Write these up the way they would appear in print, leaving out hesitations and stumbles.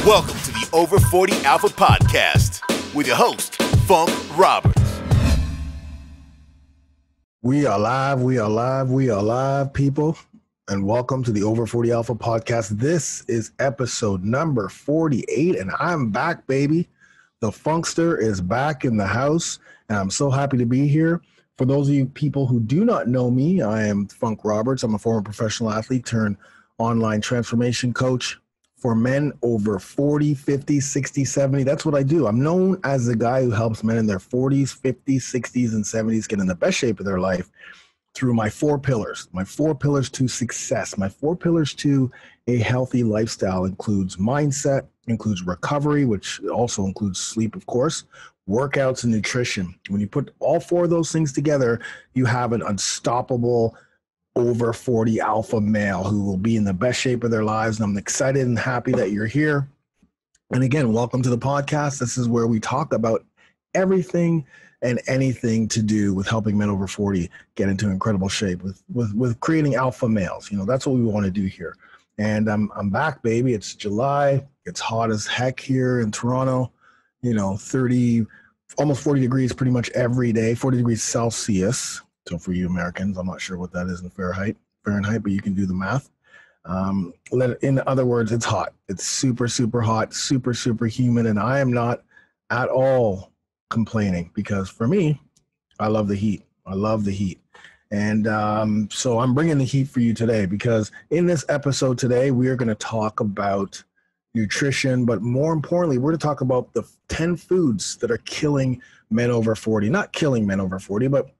Welcome to the Over 40 Alpha Podcast with your host, Funk Roberts. We are live, people, and welcome to the Over 40 Alpha Podcast. This is episode number 48, and I'm back, baby. The Funkster is back in the house, and I'm so happy to be here. For those of you people who do not know me, I am Funk Roberts. I'm a former professional athlete turned online transformation coach for men over 40, 50, 60, 70. That's what I do. I'm known as the guy who helps men in their 40s, 50s, 60s, and 70s get in the best shape of their life through my four pillars to success. My four pillars to a healthy lifestyle includes mindset, includes recovery, which also includes sleep, of course, workouts, and nutrition. When you put all four of those things together, you have an unstoppable over 40 alpha male who will be in the best shape of their lives. And I'm excited and happy that you're here. And again, welcome to the podcast. This is where we talk about everything and anything to do with helping men over 40 get into incredible shape with creating alpha males. You know, that's what we want to do here. And I'm back, baby. It's July. It's hot as heck here in Toronto. You know, 30, almost 40 degrees pretty much every day, 40 degrees Celsius. So for you Americans, I'm not sure what that is in Fahrenheit, but you can do the math. In other words, it's hot. It's super, super hot, super, super humid. And I am not at all complaining because for me, I love the heat. I love the heat. And so I'm bringing the heat for you today because in this episode today, we are going to talk about nutrition, but more importantly, we're going to talk about the 10 foods that are killing men over 40. Not killing men over 40, but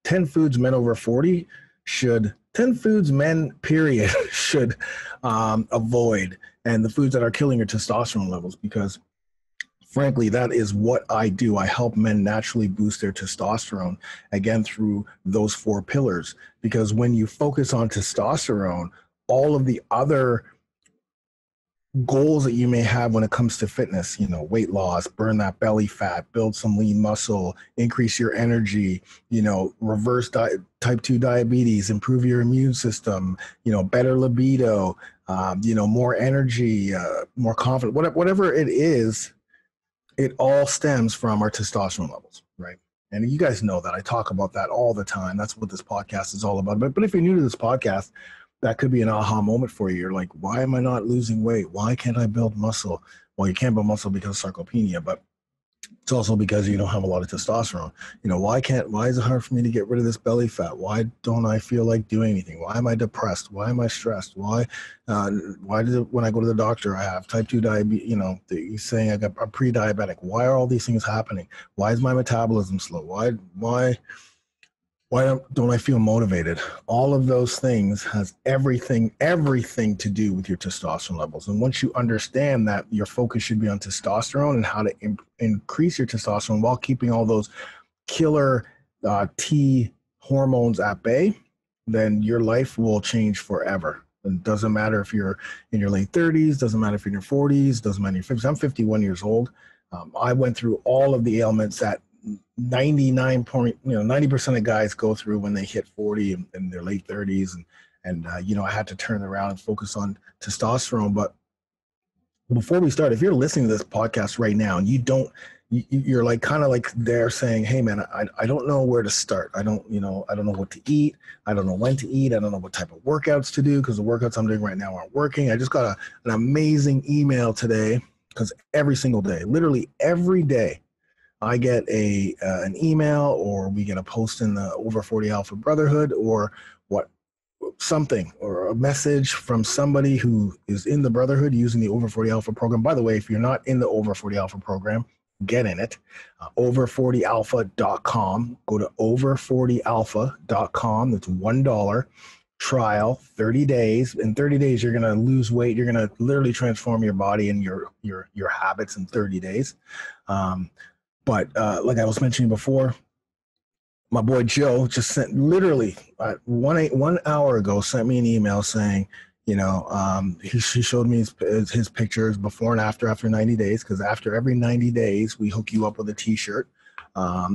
10 foods men over 40 should, 10 foods men, period, should avoid. And the foods that are killing your testosterone levels, because frankly, that is what I do. I help men naturally boost their testosterone, again, through those four pillars. Because when you focus on testosterone, all of the other goals that you may have when it comes to fitness, you know, weight loss, burn that belly fat, build some lean muscle, increase your energy, you know, reverse type 2 diabetes, improve your immune system, you know, better libido, you know, more energy, more confident, whatever it is, it all stems from our testosterone levels, right? And you guys know that I talk about that all the time. That's what this podcast is all about. But if you're new to this podcast, that could be an aha moment for you. You're like, why am I not losing weight? Why can't I build muscle? Well, you can't build muscle because of sarcopenia, but it's also because you don't have a lot of testosterone. You know, why is it hard for me to get rid of this belly fat? Why don't I feel like doing anything? Why am I depressed? Why am I stressed? Why when I go to the doctor, I have type 2 diabetes, you know, he's saying I'm pre-diabetic. Why are all these things happening? Why is my metabolism slow? Why don't I feel motivated? All of those things has everything to do with your testosterone levels. And once you understand that your focus should be on testosterone and how to increase your testosterone while keeping all those killer T hormones at bay, then your life will change forever. It doesn't matter if you're in your late 30s, doesn't matter if you're in your 40s, doesn't matter if you're 50s. I'm 51 years old. I went through all of the ailments that 90% of guys go through when they hit 40 in their late 30s. And you know, I had to turn around and focus on testosterone. But before we start, if you're listening to this podcast right now and you're like kind of like there saying, hey man, I don't know where to start. I don't know what to eat. I don't know when to eat. I don't know what type of workouts to do because the workouts I'm doing right now aren't working. I just got an amazing email today because every single day, literally every day, I get an email or we get a post in the Over 40 Alpha Brotherhood or something or a message from somebody who is in the Brotherhood using the Over 40 Alpha program. By the way, if you're not in the Over 40 Alpha program, get in it. Over40alpha.com. Go to over40alpha.com. That's $1 trial, 30 days. In 30 days, you're going to lose weight. You're going to literally transform your body and your habits in 30 days. But like I was mentioning before, my boy Joe just sent literally 1 hour ago, sent me an email saying, you know, he showed me his pictures before and after 90 days, because after every 90 days, we hook you up with a T-shirt.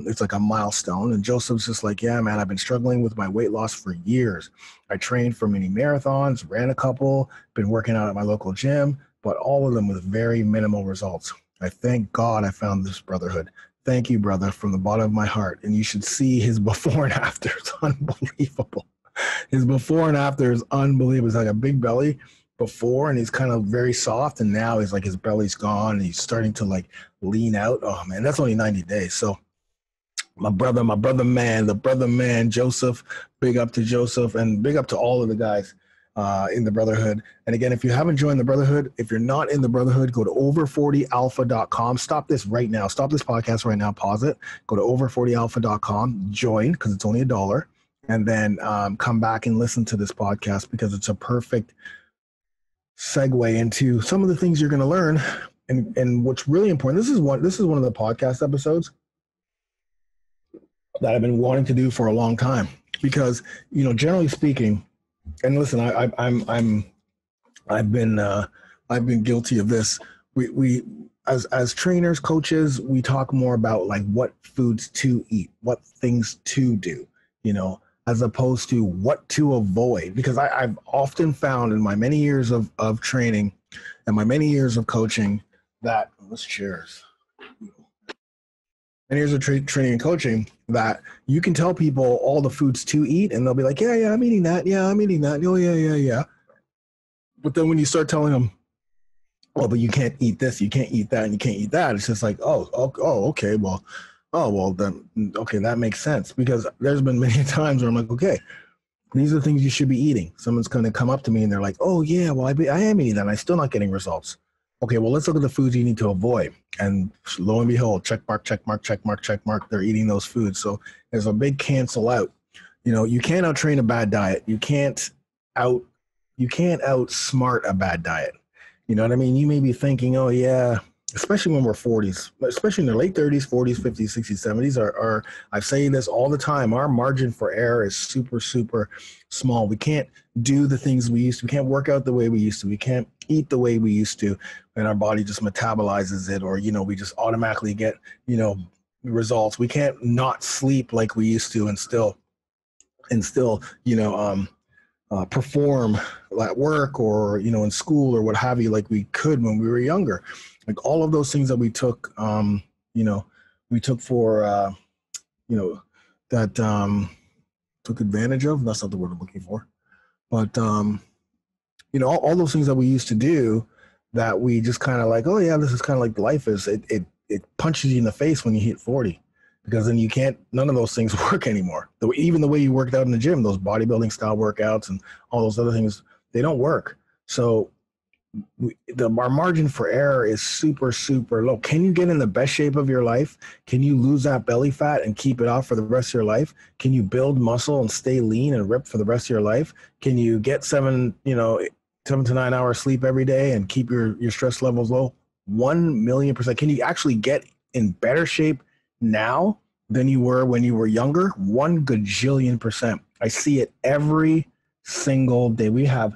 It's like a milestone. And Joseph's just like, yeah, man, I've been struggling with my weight loss for years. I trained for many marathons, ran a couple, been working out at my local gym, but all of them with very minimal results. I thank God I found this brotherhood. Thank you, brother, from the bottom of my heart. And you should see his before and after. It's unbelievable. His before and after is unbelievable. He's like a big belly before, and he's kind of very soft. And now he's like, his belly's gone and he's starting to like lean out. Oh man, that's only 90 days. So my brother man, Joseph, big up to Joseph and big up to all of the guys in the brotherhood. And again, if you haven't joined the brotherhood, if you're not in the brotherhood, go to over40alpha.com. Stop this right now. Stop this podcast right now. Pause it. Go to over40alpha.com. Join, because it's only $1. And then come back and listen to this podcast, because it's a perfect segue into some of the things you're going to learn. And what's really important, this is one of the podcast episodes that I've been wanting to do for a long time, because, you know, generally speaking, and listen, I've been guilty of this. We as trainers, coaches, we talk more about like what foods to eat, what things to do, you know, as opposed to what to avoid. Because I've often found in my many years of training and my many years of coaching that, let's cheers. And here's a training and coaching that you can tell people all the foods to eat, and they'll be like, yeah, I'm eating that. Yeah, I'm eating that. Oh, yeah. But then when you start telling them, oh, but you can't eat this, you can't eat that, and you can't eat that, it's just like, okay, then, okay, that makes sense. Because there's been many times where I'm like, okay, these are the things you should be eating. Someone's going to come up to me and they're like, oh, yeah, well, I am eating that, and I'm still not getting results. Okay, well, let's look at the foods you need to avoid. And lo and behold, check mark, they're eating those foods. So there's a big cancel out. You know, you can't out-train a bad diet. You can't outsmart a bad diet. You know what I mean? You may be thinking, oh, yeah, especially when we're 40s, especially in their late 30s, 40s, 50s, 60s, 70s are I say this all the time, our margin for error is super, super small. We can't do the things we used to. We can't work out the way we used to. We can't eat the way we used to, and our body just metabolizes it, or, you know, we just automatically get, you know, results. We can't not sleep like we used to and still, you know, perform at work or, you know, in school or what have you, like we could when we were younger. Like all of those things that we took, you know, we took for, you know, that took advantage of. That's not the word I'm looking for. But, you know, all those things that we used to do that we just kind of like, oh, yeah, this is kind of like life is. It punches you in the face when you hit 40. Because then you can't, none of those things work anymore. Even the way you worked out in the gym, those bodybuilding style workouts and all those other things, they don't work. So our margin for error is super, super low. Can you get in the best shape of your life? Can you lose that belly fat and keep it off for the rest of your life? Can you build muscle and stay lean and ripped for the rest of your life? Can you get 7 to 9 hours sleep every day and keep your stress levels low? 1,000,000%. Can you actually get in better shape now than you were when you were younger? 1,000,000,000%. I see it every single day. We have,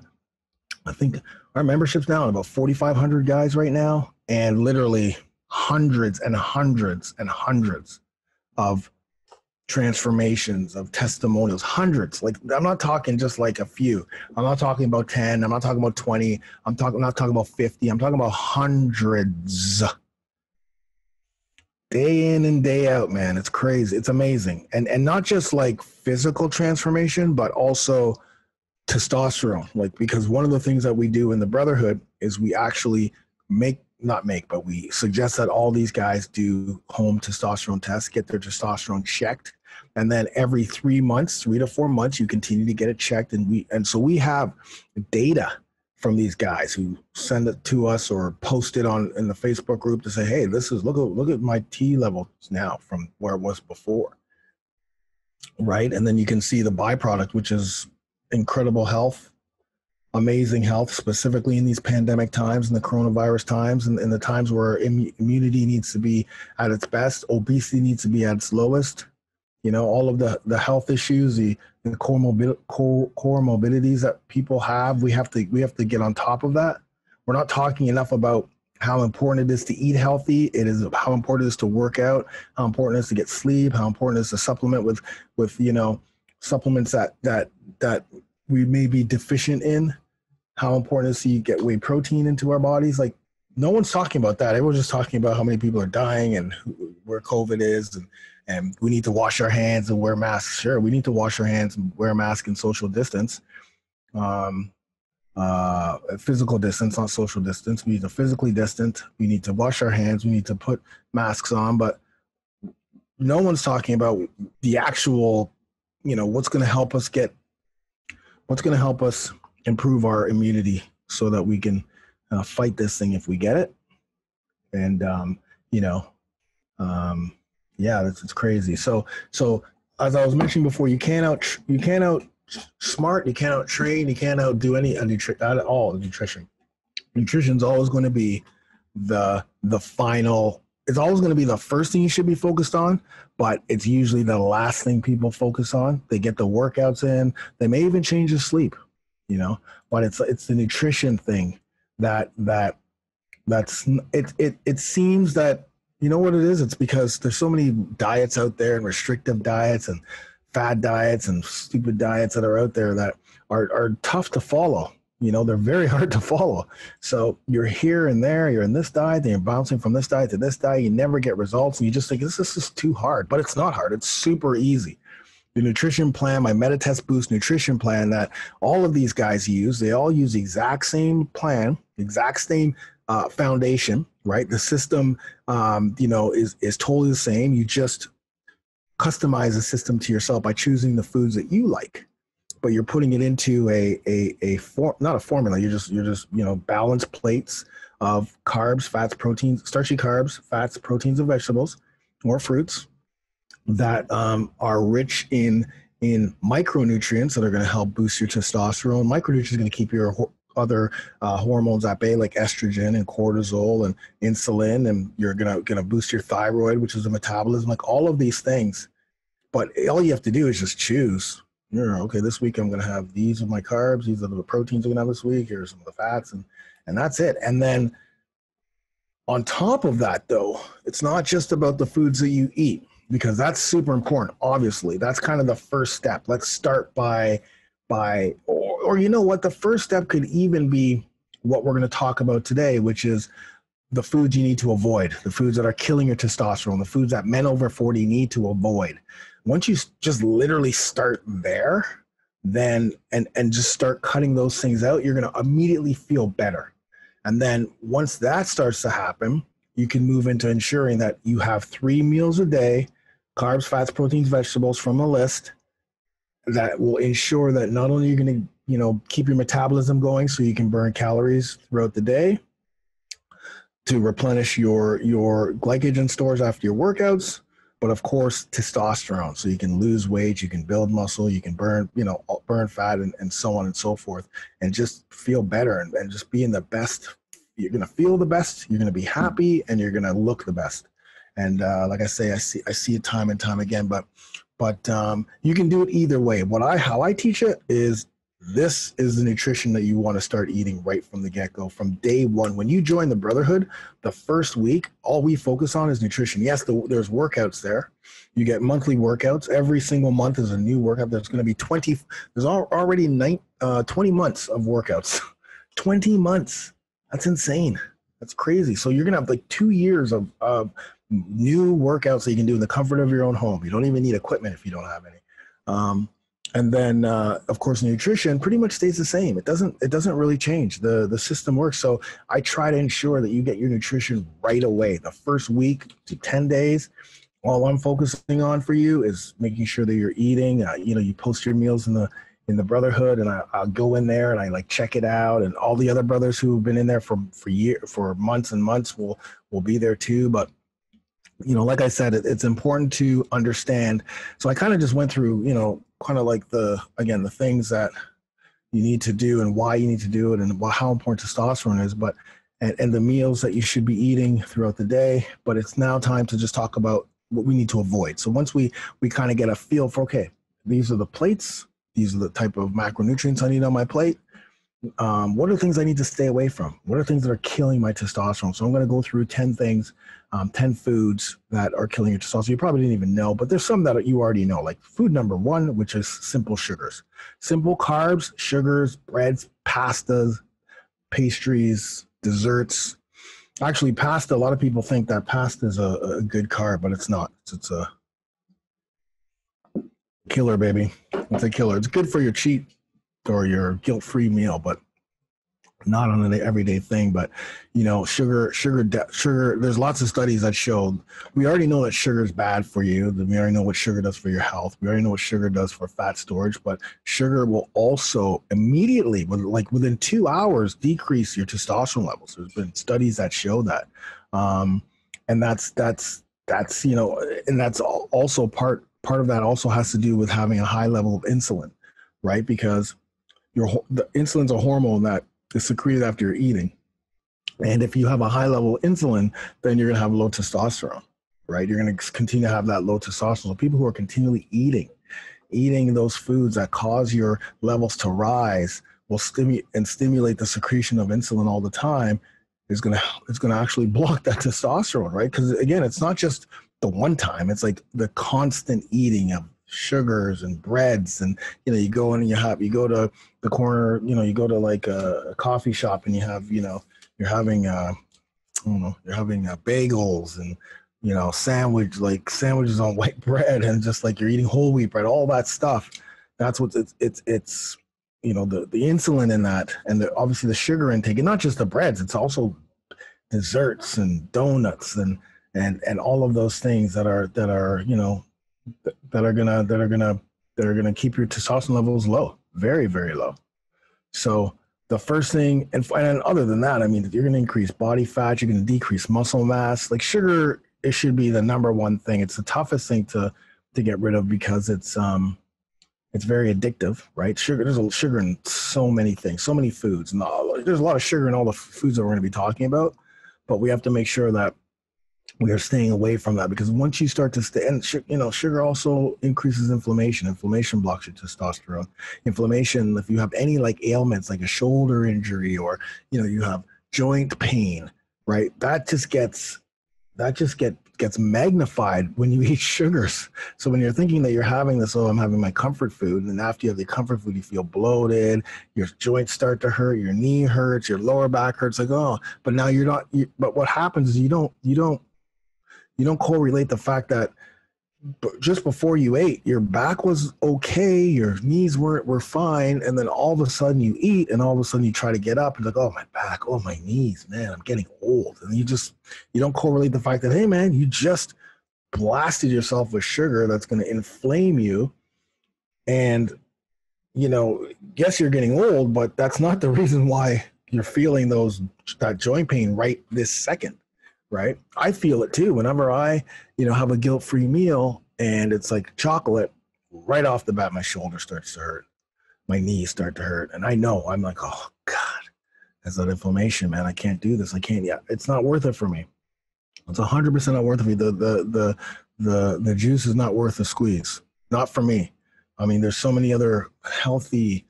I think, our membership's now at about 4,500 guys right now, and literally hundreds and hundreds and hundreds of transformations, of testimonials, hundreds. Like, I'm not talking just like a few. I'm not talking about 10. I'm not talking about 20. I'm not talking about 50. I'm talking about hundreds. Day in and day out, man. It's crazy. It's amazing. And not just like physical transformation, but also testosterone. Like, because one of the things that we do in the brotherhood is we actually but we suggest that all these guys do home testosterone tests, get their testosterone checked. And then every 3 months, 3 to 4 months, you continue to get it checked. And so we have data from these guys who send it to us or post it in the Facebook group to say, hey, look at my T levels now from where it was before. Right. And then you can see the byproduct, which is incredible health, amazing health, specifically in these pandemic times and the coronavirus times and the times where immunity needs to be at its best, obesity needs to be at its lowest. You know, all of the health issues, the core morbidities that people have, we have to get on top of that. We're not talking enough about how important it is to eat healthy. It is how important it is to work out, how important it is to get sleep, how important it is to supplement with you know, supplements that we may be deficient in, how important it is to get whey protein into our bodies. Like, no one's talking about that. Everyone's just talking about how many people are dying and where COVID is, and we need to wash our hands and wear masks. Sure, we need to wash our hands and wear a mask and social distance. Physical distance, not social distance. We need to physically distant. We need to wash our hands. We need to put masks on, but no one's talking about the actual, what's going to help us improve our immunity so that we can fight this thing if we get it. And, it's crazy. So as I was mentioning before, you can't outsmart, you can't out train, you can't outdo at all nutrition. Nutrition's always going to be the final. It's always going to be the first thing you should be focused on, but it's usually the last thing people focus on. They get the workouts in. They may even change their sleep, but it's the nutrition thing it seems that, you know what it is? It's because there's so many diets out there and restrictive diets and fad diets and stupid diets that are out there that are tough to follow. They're very hard to follow. So you're here and there, you're in this diet, and you're bouncing from this diet to this diet. You never get results. And you just think this is too hard, but it's not hard. It's super easy. The nutrition plan, my Metatest Boost nutrition plan that all of these guys use, they all use the exact same plan, exact same foundation, right? The system, is totally the same. You just customize the system to yourself by choosing the foods that you like, but you're putting it into not a formula. You're just balanced plates of carbs, fats, proteins, starchy carbs, fats, proteins, and vegetables or fruits that are rich in micronutrients that are going to help boost your testosterone. Micronutrients are going to keep your other hormones at bay, like estrogen and cortisol and insulin, and you're gonna boost your thyroid, which is a metabolism, like all of these things. But all you have to do is just choose. Okay, this week I'm gonna have these are my carbs, these are the proteins I'm gonna have this week, here's some of the fats, and that's it. And then on top of that, though, it's not just about the foods that you eat, because that's super important. Obviously, that's kind of the first step. Let's start by or you know what, the first step could even be what we're going to talk about today, which is the foods you need to avoid, the foods that are killing your testosterone, the foods that men over 40 need to avoid. Once you just literally start there, then and just start cutting those things out, you're going to immediately feel better. And then once that starts to happen, you can move into ensuring that you have 3 meals a day, carbs, fats, proteins, vegetables from a list that will ensure that not only you're going to keep your metabolism going so you can burn calories throughout the day to replenish your glycogen stores after your workouts, but of course testosterone, so you can lose weight, you can build muscle, you can burn fat and so on and so forth, and just feel better and just be in the best. You're going to feel the best, you're going to be happy, and you're going to look the best. And like I say, I see it time and time again, but you can do it either way. How I teach it is, this is the nutrition that you want to start eating right from the get-go, from day one. When you join the Brotherhood, the first week, all we focus on is nutrition. Yes, there's workouts there. You get monthly workouts. Every single month is a new workout. There's going to be 20. There's already 20 months of workouts. 20 months. That's insane. That's crazy. So you're going to have like 2 years of new workouts that you can do in the comfort of your own home. You don't even need equipment if you don't have any. And then, of course, nutrition pretty much stays the same. It doesn't really change. The system works. So I try to ensure that you get your nutrition right away. The first week to 10 days, all I'm focusing on for you is making sure that you're eating. You post your meals in the Brotherhood, and I'll go in there and I like check it out. And all the other brothers who have been in there for months and months will be there too. But like I said, it's important to understand. So I kind of just went through, kind of like the things that you need to do and why you need to do it and how important testosterone is, but and the meals that you should be eating throughout the day. But it's now time to just talk about what we need to avoid. So once we kind of get a feel for, okay, these are the plates, these are the type of macronutrients I need on my plate. What are the things I need to stay away from? What are things that are killing my testosterone? So I'm going to go through 10 things, 10 foods that are killing your testosterone. You probably didn't even know, but there's some that you already know, like food number 1, which is simple sugars. Simple carbs, sugars, breads, pastas, pastries, desserts. Actually, pasta, a lot of people think that pasta is a good carb, but it's not. It's a killer, baby. It's a killer. It's good for your cheat or your guilt-free meal, but not on an everyday thing. But sugar. There's lots of studies that show, we already know that sugar is bad for you. We already know what sugar does for your health. We already know what sugar does for fat storage. But sugar will also immediately, within 2 hours, decrease your testosterone levels. There's been studies that show that, and that's and that's also part of that also has to do with having a high level of insulin, right? Because the insulin's a hormone that is secreted after you're eating. And if you have a high level of insulin, then you're going to have low testosterone, right? You're going to continue to have that low testosterone. So people who are continually eating those foods that cause your levels to rise will stimulate the secretion of insulin all the time. It's going to actually block that testosterone, right? Because again, it's not just the one time, it's like the constant eating of sugars and breads, and you go in and you go to the corner, you go to like a coffee shop and you have you're having bagels and sandwiches on white bread, and just like you're eating whole wheat bread, all that stuff. That's what it's the insulin in that, and obviously the sugar intake, and not just the breads, it's also desserts and donuts and all of those things that are gonna keep your testosterone levels low, very, very low. So the first thing, and other than that, I mean, you're gonna increase body fat, you're gonna decrease muscle mass. Like sugar, it should be the number one thing. It's the toughest thing to get rid of because it's very addictive, right? Sugar, there's sugar in so many things, so many foods. And there's a lot of sugar in all the foods that we're gonna be talking about, but we have to make sure that we are staying away from that, because once you start to stay, and sugar also increases inflammation. Inflammation blocks your testosterone. Inflammation, if you have any like ailments, like a shoulder injury, or you have joint pain, right? That just gets magnified when you eat sugars. So when you're thinking that you're having this, I'm having my comfort food, and after you have the comfort food, you feel bloated, your joints start to hurt, your knee hurts, your lower back hurts, like, oh, but now you're not. But what happens is you don't correlate the fact that just before you ate, your back was okay, your knees were fine, and then all of a sudden you eat, and all of a sudden you try to get up, and like, oh, my back, oh, my knees, man, I'm getting old. And you don't correlate the fact that, hey, man, you just blasted yourself with sugar that's going to inflame you. And, yes, you're getting old, but that's not the reason why you're feeling that joint pain right this second. Right? I feel it too. Whenever I, have a guilt-free meal and it's like chocolate, right off the bat, my shoulder starts to hurt. My knees start to hurt. And I know, I'm like, oh God, that's that inflammation, man. I can't do this. I can't. Yeah. It's not worth it for me. It's 100% not worth it for me. The juice is not worth the squeeze. Not for me. I mean, there's so many other healthy,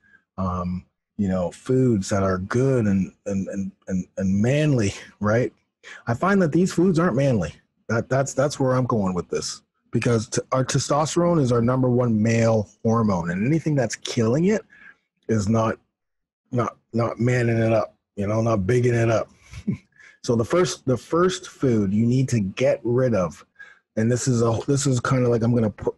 foods that are good and manly, right? I find that these foods aren't manly. That's where I'm going with this, because our testosterone is our number one male hormone, and anything that's killing it is not manning it up, not bigging it up. So the first food you need to get rid of, and this is kind of like, I'm going to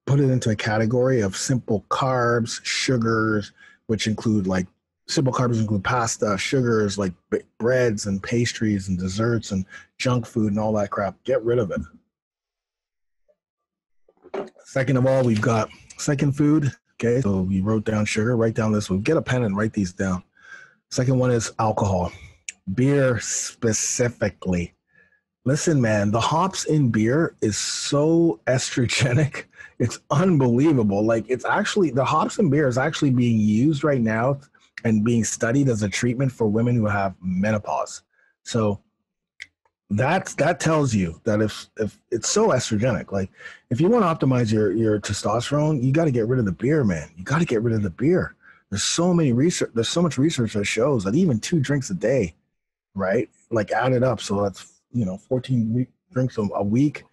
put it into a category of simple carbs, sugars, which include like simple carbs include pasta, sugars like breads and pastries and desserts and junk food and all that crap. Get rid of it. Second of all, we've got second food. Okay, so we wrote down sugar. Write down this one. Get a pen and write these down. Second one is alcohol. Beer specifically. Listen, man, the hops in beer is so estrogenic. It's unbelievable. Like, it's actually, the hops in beer is actually being used right now and being studied as a treatment for women who have menopause. So that tells you that if it's so estrogenic, like if you want to optimize your testosterone, you got to get rid of the beer, man. You got to get rid of the beer. There's so much research that shows that even 2 drinks a day, right? Like added up. So that's, 14 drinks a week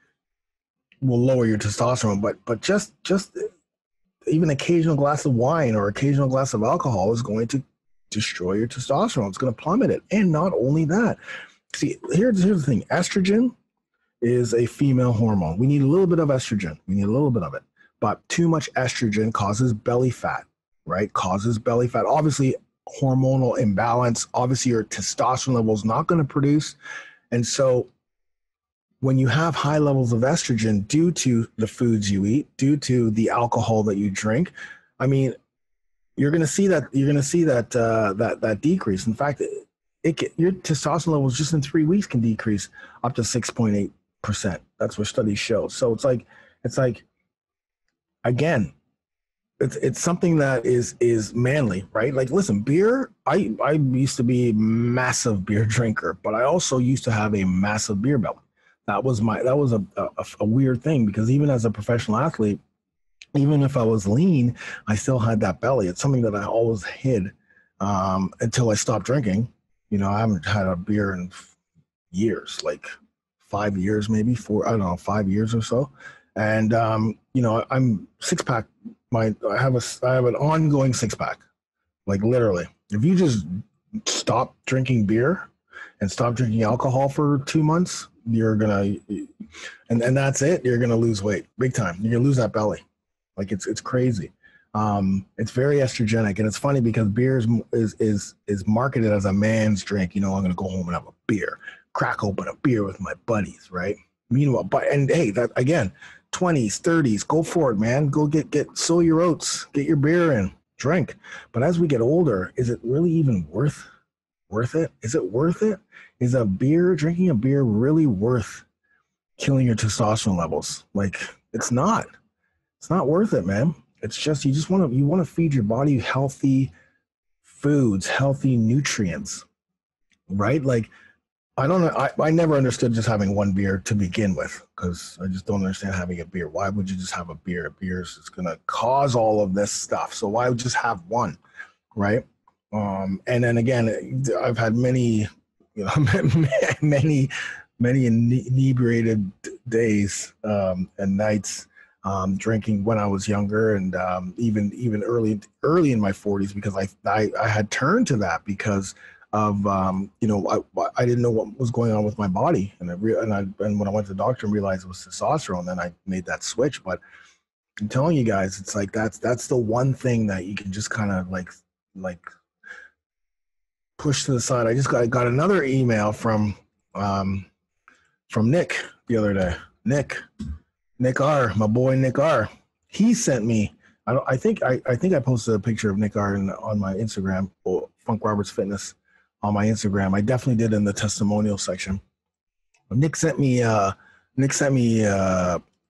will lower your testosterone, but just even occasional glass of wine or occasional glass of alcohol is going to destroy your testosterone. It's going to plummet it. And not only that, see, here's the thing. Estrogen is a female hormone. We need a little bit of estrogen. We need a little bit of it. But too much estrogen causes belly fat, right? Causes belly fat. Obviously, hormonal imbalance. Obviously, your testosterone level is not going to produce. And so when you have high levels of estrogen due to the foods you eat, due to the alcohol that you drink, I mean, you're going to see that that decrease. In fact, your testosterone levels just in 3 weeks can decrease up to 6.8%. That's what studies show. So it's like again, it's something that is manly, right? Like, listen, beer. I used to be a massive beer drinker, but I also used to have a massive beer belly. That was a weird thing, because even as a professional athlete, even if I was lean, I still had that belly. It's something that I always hid until I stopped drinking. You know, I haven't had a beer in years, like 5 years, maybe 5 years or so. And you know, I'm six pack. I have an ongoing six pack. Like, literally, if you just stop drinking beer and stop drinking alcohol for 2 months, you're gonna, and that's it. You're gonna lose weight big time. You're gonna lose that belly. Like, it's crazy. It's very estrogenic, and it's funny because beer is marketed as a man's drink. You know, I'm gonna go home and have a beer, crack open a beer with my buddies, right? Meanwhile, and hey, that again, 20s, 30s, go for it, man. Go sow your oats, get your beer in, drink. But as we get older, is it really even worth it? Is it worth it? Is drinking a beer really worth killing your testosterone levels? Like, it's not. It's not worth it, man. It's just, you want to feed your body healthy foods, healthy nutrients, right? Like, I don't know. I never understood just having one beer to begin with, because I just don't understand having a beer. Why would you just have a beer? A beer is going to cause all of this stuff. So why would just have one, right? And then again, I've had many, you know, many inebriated days and nights drinking when I was younger, and even early in my 40s, because I had turned to that because of you know, I didn't know what was going on with my body, and when I went to the doctor and realized it was testosterone, then I made that switch. But I'm telling you guys, it's like that's the one thing that you can just kind of like push to the side. I just got another email from Nick the other day. Nick R, my boy Nick R. He sent me. I think I posted a picture of Nick R on my Instagram, or Funk Roberts Fitness on my Instagram. I definitely did in the testimonial section. Nick sent me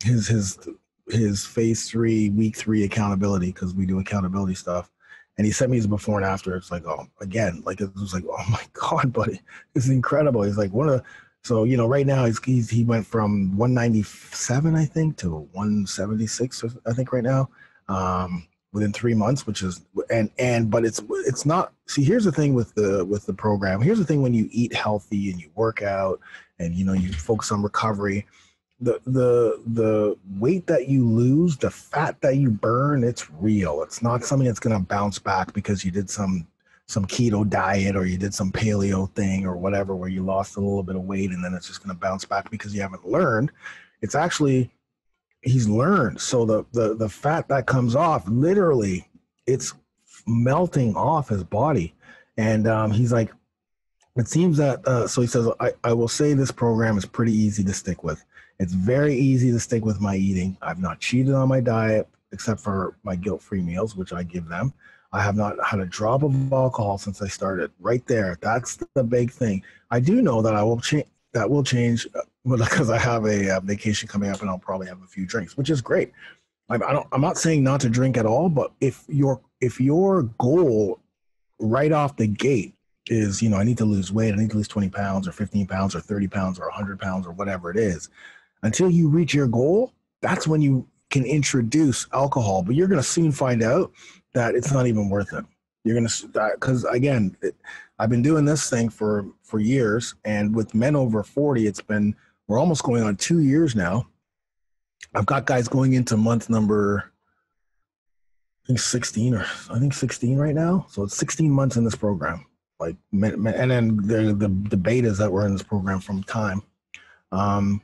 his phase 3 week 3 accountability, because we do accountability stuff. And he sent me his before and after. It's like, oh, again, like, it was like, oh my God, buddy, this is incredible. He's like, so, you know, right now he went from 197, I think, to 176, I think, right now, within 3 months, which is, but it's not, see, here's the thing with the program. Here's the thing: when you eat healthy and you work out and, you know, you focus on recovery, the weight that you lose, the fat that you burn, it's real. It's not something that's going to bounce back because you did some keto diet, or you did some paleo thing or whatever, where you lost a little bit of weight and then it's just going to bounce back because you haven't learned. It's actually, he's learned. So the fat that comes off, literally, it's melting off his body. And he's like, it seems that, so he says, I will say this program is pretty easy to stick with. It's very easy to stick with my eating. I've not cheated on my diet, except for my guilt-free meals, which I give them. I have not had a drop of alcohol since I started. Right there, that's the big thing. I do know that that will change, because I have a vacation coming up, and I'll probably have a few drinks, which is great. I'm not saying not to drink at all, but if your goal right off the gate is, you know, I need to lose weight, I need to lose 20 pounds or 15 pounds or 30 pounds or 100 pounds or whatever it is, until you reach your goal, that's when you can introduce alcohol. But you're going to soon find out that it's not even worth it. You're going to, because again, I've been doing this thing for years, and with men over 40, we're almost going on 2 years now. I've got guys going into month number think 16 or I think 16 right now. So it's 16 months in this program. Like, and then the betas that were in this program from time. Um,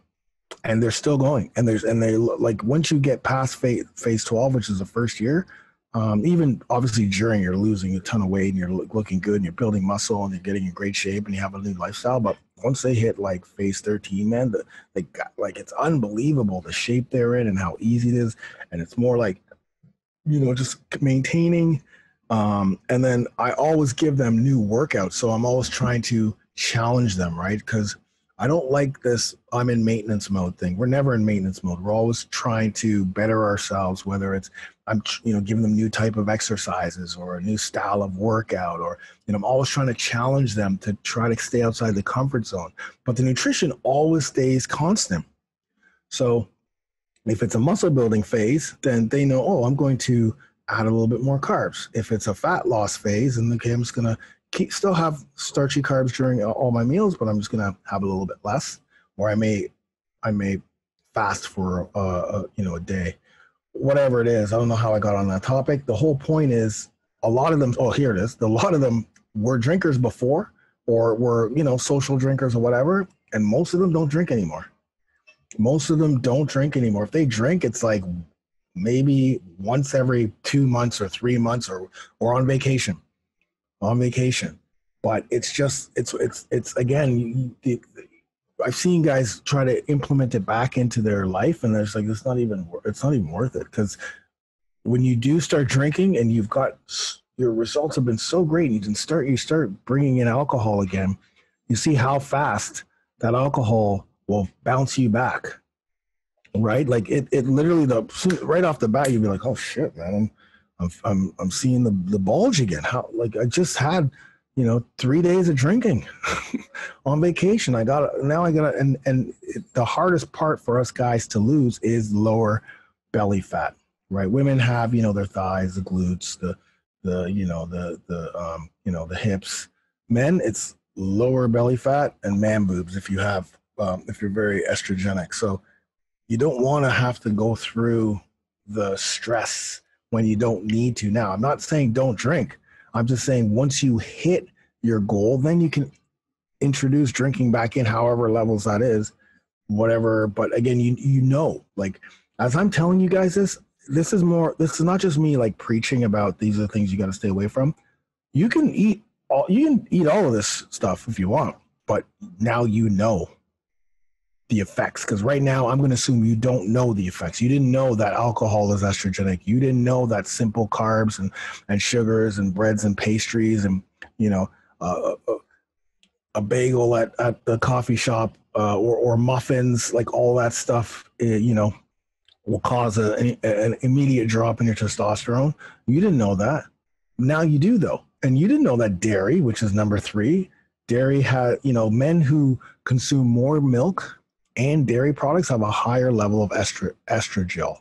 and they're still going. And they like, once you get past phase 12, which is the first year, even obviously during you're losing a ton of weight and you're looking good and you're building muscle and you're getting in great shape and you have a new lifestyle. But once they hit like phase 13, man, like it's unbelievable the shape they're in and how easy it is. And it's more like, just maintaining. And then I always give them new workouts. So I'm always trying to challenge them, right? Because I don't like this I'm in maintenance mode thing. We're never in maintenance mode. We're always trying to better ourselves, whether it's I'm giving them new type of exercises or a new style of workout, or I'm always trying to challenge them to try to stay outside the comfort zone. But the nutrition always stays constant. So if it's a muscle building phase, then they know, oh, I'm going to add a little bit more carbs. If it's a fat loss phase, and okay, I'm just going to still have starchy carbs during all my meals, but I'm just going to have a little bit less, or I may fast for a day, whatever it is. I don't know how I got on that topic. The whole point is a lot of them. Oh, here it is. A lot of them were drinkers before, or were social drinkers or whatever, and most of them don't drink anymore. Most of them don't drink anymore. If they drink, it's like maybe once every 2 months or 3 months, or on vacation. But it's just, it's again, I've seen guys try to implement it back into their life, and it's like, it's not even worth it. Because when you do start drinking and your results have been so great, and you start bringing in alcohol again, you see how fast that alcohol will bounce you back, right? Like it literally, right off the bat, you'd be like, oh shit, man, I'm seeing the bulge again. How, like, I just had 3 days of drinking on vacation. The hardest part for us guys to lose is lower belly fat, right? Women have their thighs, the glutes, the hips. Men, it's lower belly fat and man boobs if you're very estrogenic. So you don't want to have to go through the stress when you don't need to. Now, I'm not saying don't drink. I'm just saying once you hit your goal, then you can introduce drinking back in, however levels that is, whatever. But again, like, as I'm telling you guys this is not just me like preaching about these are the things you got to stay away from. You can eat all of this stuff if you want, but now the effects. Because right now I'm going to assume you don't know the effects. You didn't know that alcohol is estrogenic. You didn't know that simple carbs and sugars and breads and pastries and a bagel at the coffee shop or muffins, like all that stuff will cause an immediate drop in your testosterone. You didn't know that. Now you do, though. And you didn't know that dairy, which is number 3, dairy had, men who consume more milk and dairy products have a higher level of estradiol,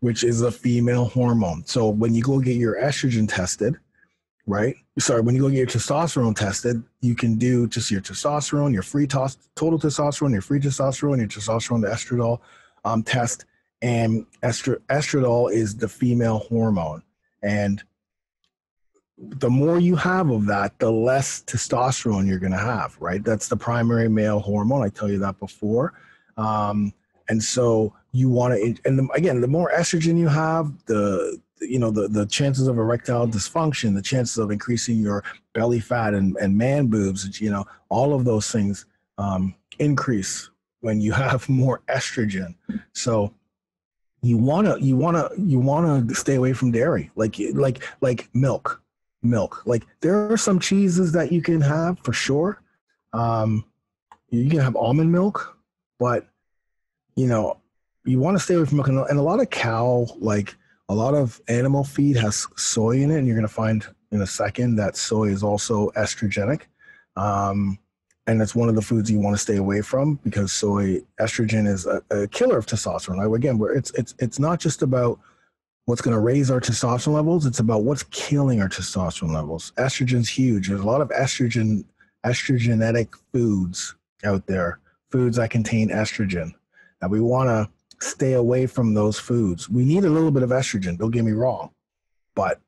which is a female hormone. So when you go get your estrogen tested, right? Sorry, when you go get your testosterone tested, you can do just your testosterone, your free total testosterone, your free testosterone, your testosterone to estradiol test. And estradiol is the female hormone. And the more you have of that, the less testosterone you're going to have, right? That's the primary male hormone. I tell you that before. And so you want to, and again, the more estrogen you have, the chances of erectile dysfunction, the chances of increasing your belly fat and man boobs, all of those things increase when you have more estrogen. So you want to stay away from dairy, like milk. Like, there are some cheeses that you can have for sure. You can have almond milk, but you want to stay away from milk. And a lot of a lot of animal feed has soy in it, and you're going to find in a second that soy is also estrogenic. And it's one of the foods you want to stay away from, because estrogen is a killer of testosterone. Like, again, it's not just about what's going to raise our testosterone levels. It's about what's killing our testosterone levels. Estrogen's huge. There's a lot of estrogenic foods out there, foods that contain estrogen, that we want to stay away from those foods. We need a little bit of estrogen, don't get me wrong, but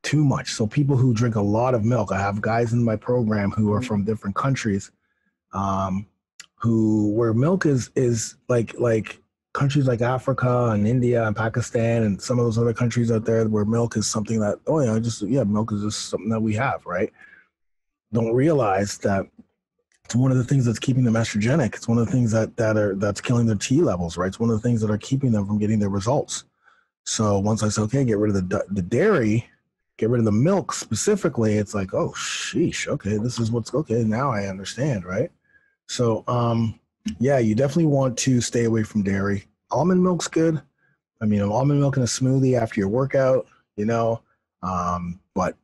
too much. So people who drink a lot of milk, I have guys in my program who are from different countries, where milk is like countries like Africa and India and Pakistan and some of those other countries out there where milk is something that, milk is just something that we have, right? Don't realize that it's one of the things that's keeping them estrogenic. It's one of the things that's killing their T levels, right? It's one of the things that are keeping them from getting their results. So once I say, okay, get rid of the dairy, get rid of the milk specifically, it's like, oh, sheesh, okay, this is what's okay. Now I understand, right? So, yeah, you definitely want to stay away from dairy. Almond milk's good. I mean, almond milk in a smoothie after your workout, but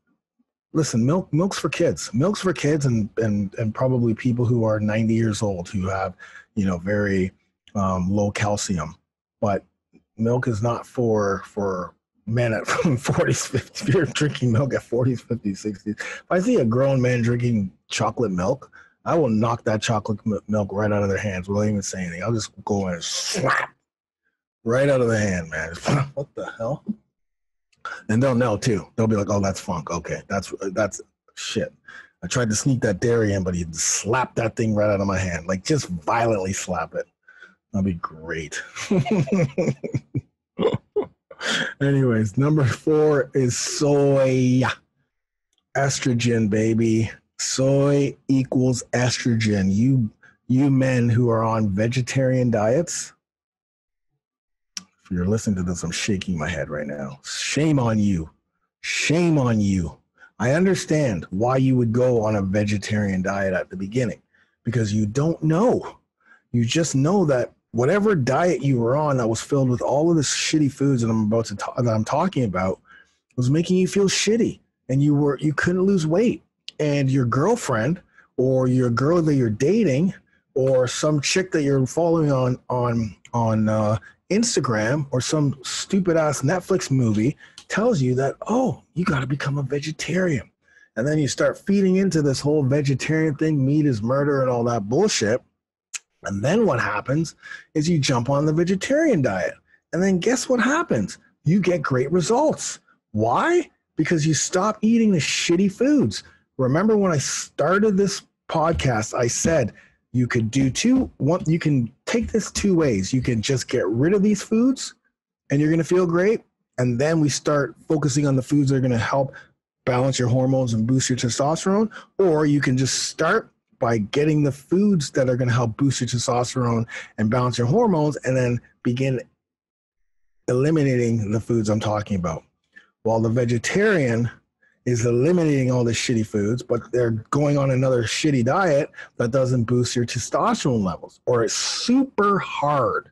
listen, milk's for kids. Milk's for kids and probably people who are 90 years old who have, very low calcium. But milk is not for men at 40s, 50s. If you're drinking milk at 40s, 50s, 60s. If I see a grown man drinking chocolate milk, I will knock that chocolate milk right out of their hands without even saying anything. I'll just go in and slap right out of the hand, man. What the hell? And they'll know too. They'll be like, "Oh, that's funk. Okay, that's shit." I tried to sneak that dairy in, but he slapped that thing right out of my hand. Like, just violently slap it. That'd be great. Anyways, number 4 is soy. Estrogen, baby. Soy equals estrogen. You men who are on vegetarian diets, if you're listening to this, I'm shaking my head right now. Shame on you. Shame on you. I understand why you would go on a vegetarian diet at the beginning, because you don't know. You just know that whatever diet you were on that was filled with all of this shitty foods that I'm talking about was making you feel shitty, and you couldn't lose weight. And your girlfriend or your girl that you're dating or some chick that you're following on Instagram or some stupid ass Netflix movie tells you that, oh, you got to become a vegetarian. And then you start feeding into this whole vegetarian thing, meat is murder and all that bullshit. And then what happens is you jump on the vegetarian diet. And then guess what happens? You get great results. Why? Because you stop eating the shitty foods. Remember when I started this podcast, I said you could do you can take this 2 ways. You can just get rid of these foods and you're going to feel great. And then we start focusing on the foods that are going to help balance your hormones and boost your testosterone. Or you can just start by getting the foods that are going to help boost your testosterone and balance your hormones, and then begin eliminating the foods I'm talking about. While the vegetarian is eliminating all the shitty foods, but they're going on another shitty diet that doesn't boost your testosterone levels, or it's super hard.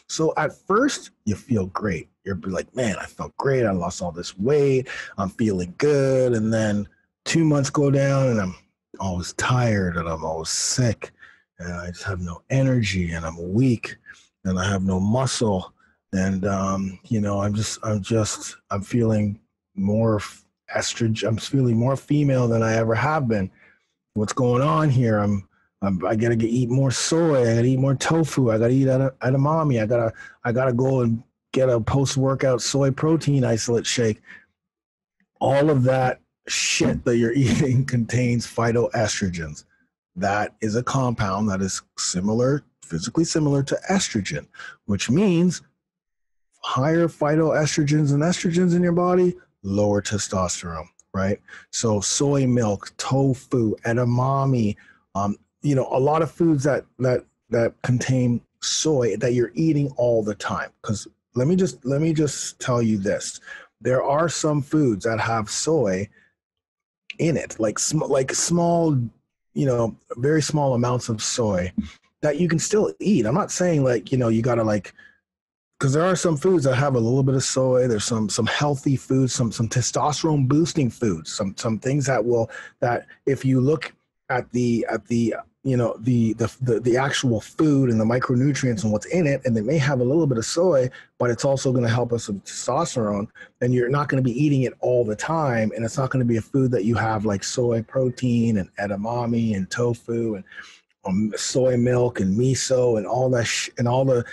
So at first you feel great. You're like, man, I felt great. I lost all this weight. I'm feeling good. And then 2 months go down and I'm always tired and I'm always sick and I just have no energy and I'm weak and I have no muscle. And, I'm feeling more estrogen. I'm feeling more female than I ever have been. What's going on here? I gotta eat more soy. I gotta eat more tofu. I gotta eat edamame. I gotta go and get a post-workout soy protein isolate shake. All of that shit that you're eating contains phytoestrogens. That is a compound that is physically similar to estrogen, which means higher phytoestrogens and estrogens in your body, lower testosterone, right? So soy milk, tofu, edamame, a lot of foods that contain soy that you're eating all the time. Because let me just tell you this: there are some foods that have soy in it, like small, very small amounts of soy that you can still eat. I'm not saying you gotta because there are some foods that have a little bit of soy. There's some healthy foods, some testosterone boosting foods, some things that if you look at the actual food and the micronutrients and what's in it, and they may have a little bit of soy, but it's also going to help us with testosterone, and you're not going to be eating it all the time, and it's not going to be a food that you have like soy protein and edamame and tofu and soy milk and miso and all that and all the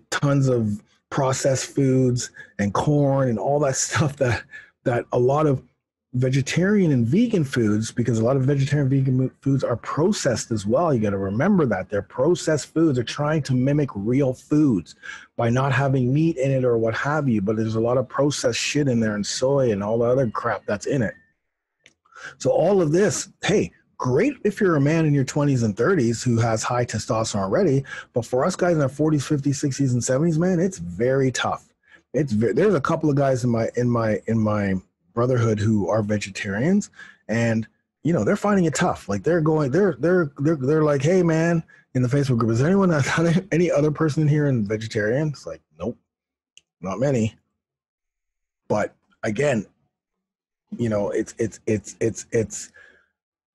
tons of processed foods and corn and all that stuff that a lot of vegetarian and vegan foods, because a lot of vegetarian and vegan foods are processed as well. You got to remember that they're processed foods. They're trying to mimic real foods by not having meat in it or what have you, but there's a lot of processed shit in there, and soy and all the other crap that's in it. So all of this, hey, great if you're a man in your 20s and 30s who has high testosterone already, but for us guys in our 40s, 50s, 60s, and 70s, man, it's very tough. There's a couple of guys in my brotherhood who are vegetarians, and you know, they're finding it tough. Like they're like, hey man, in the Facebook group, is anyone any other person in here in vegetarian? It's like, nope, not many. But again, you know, it's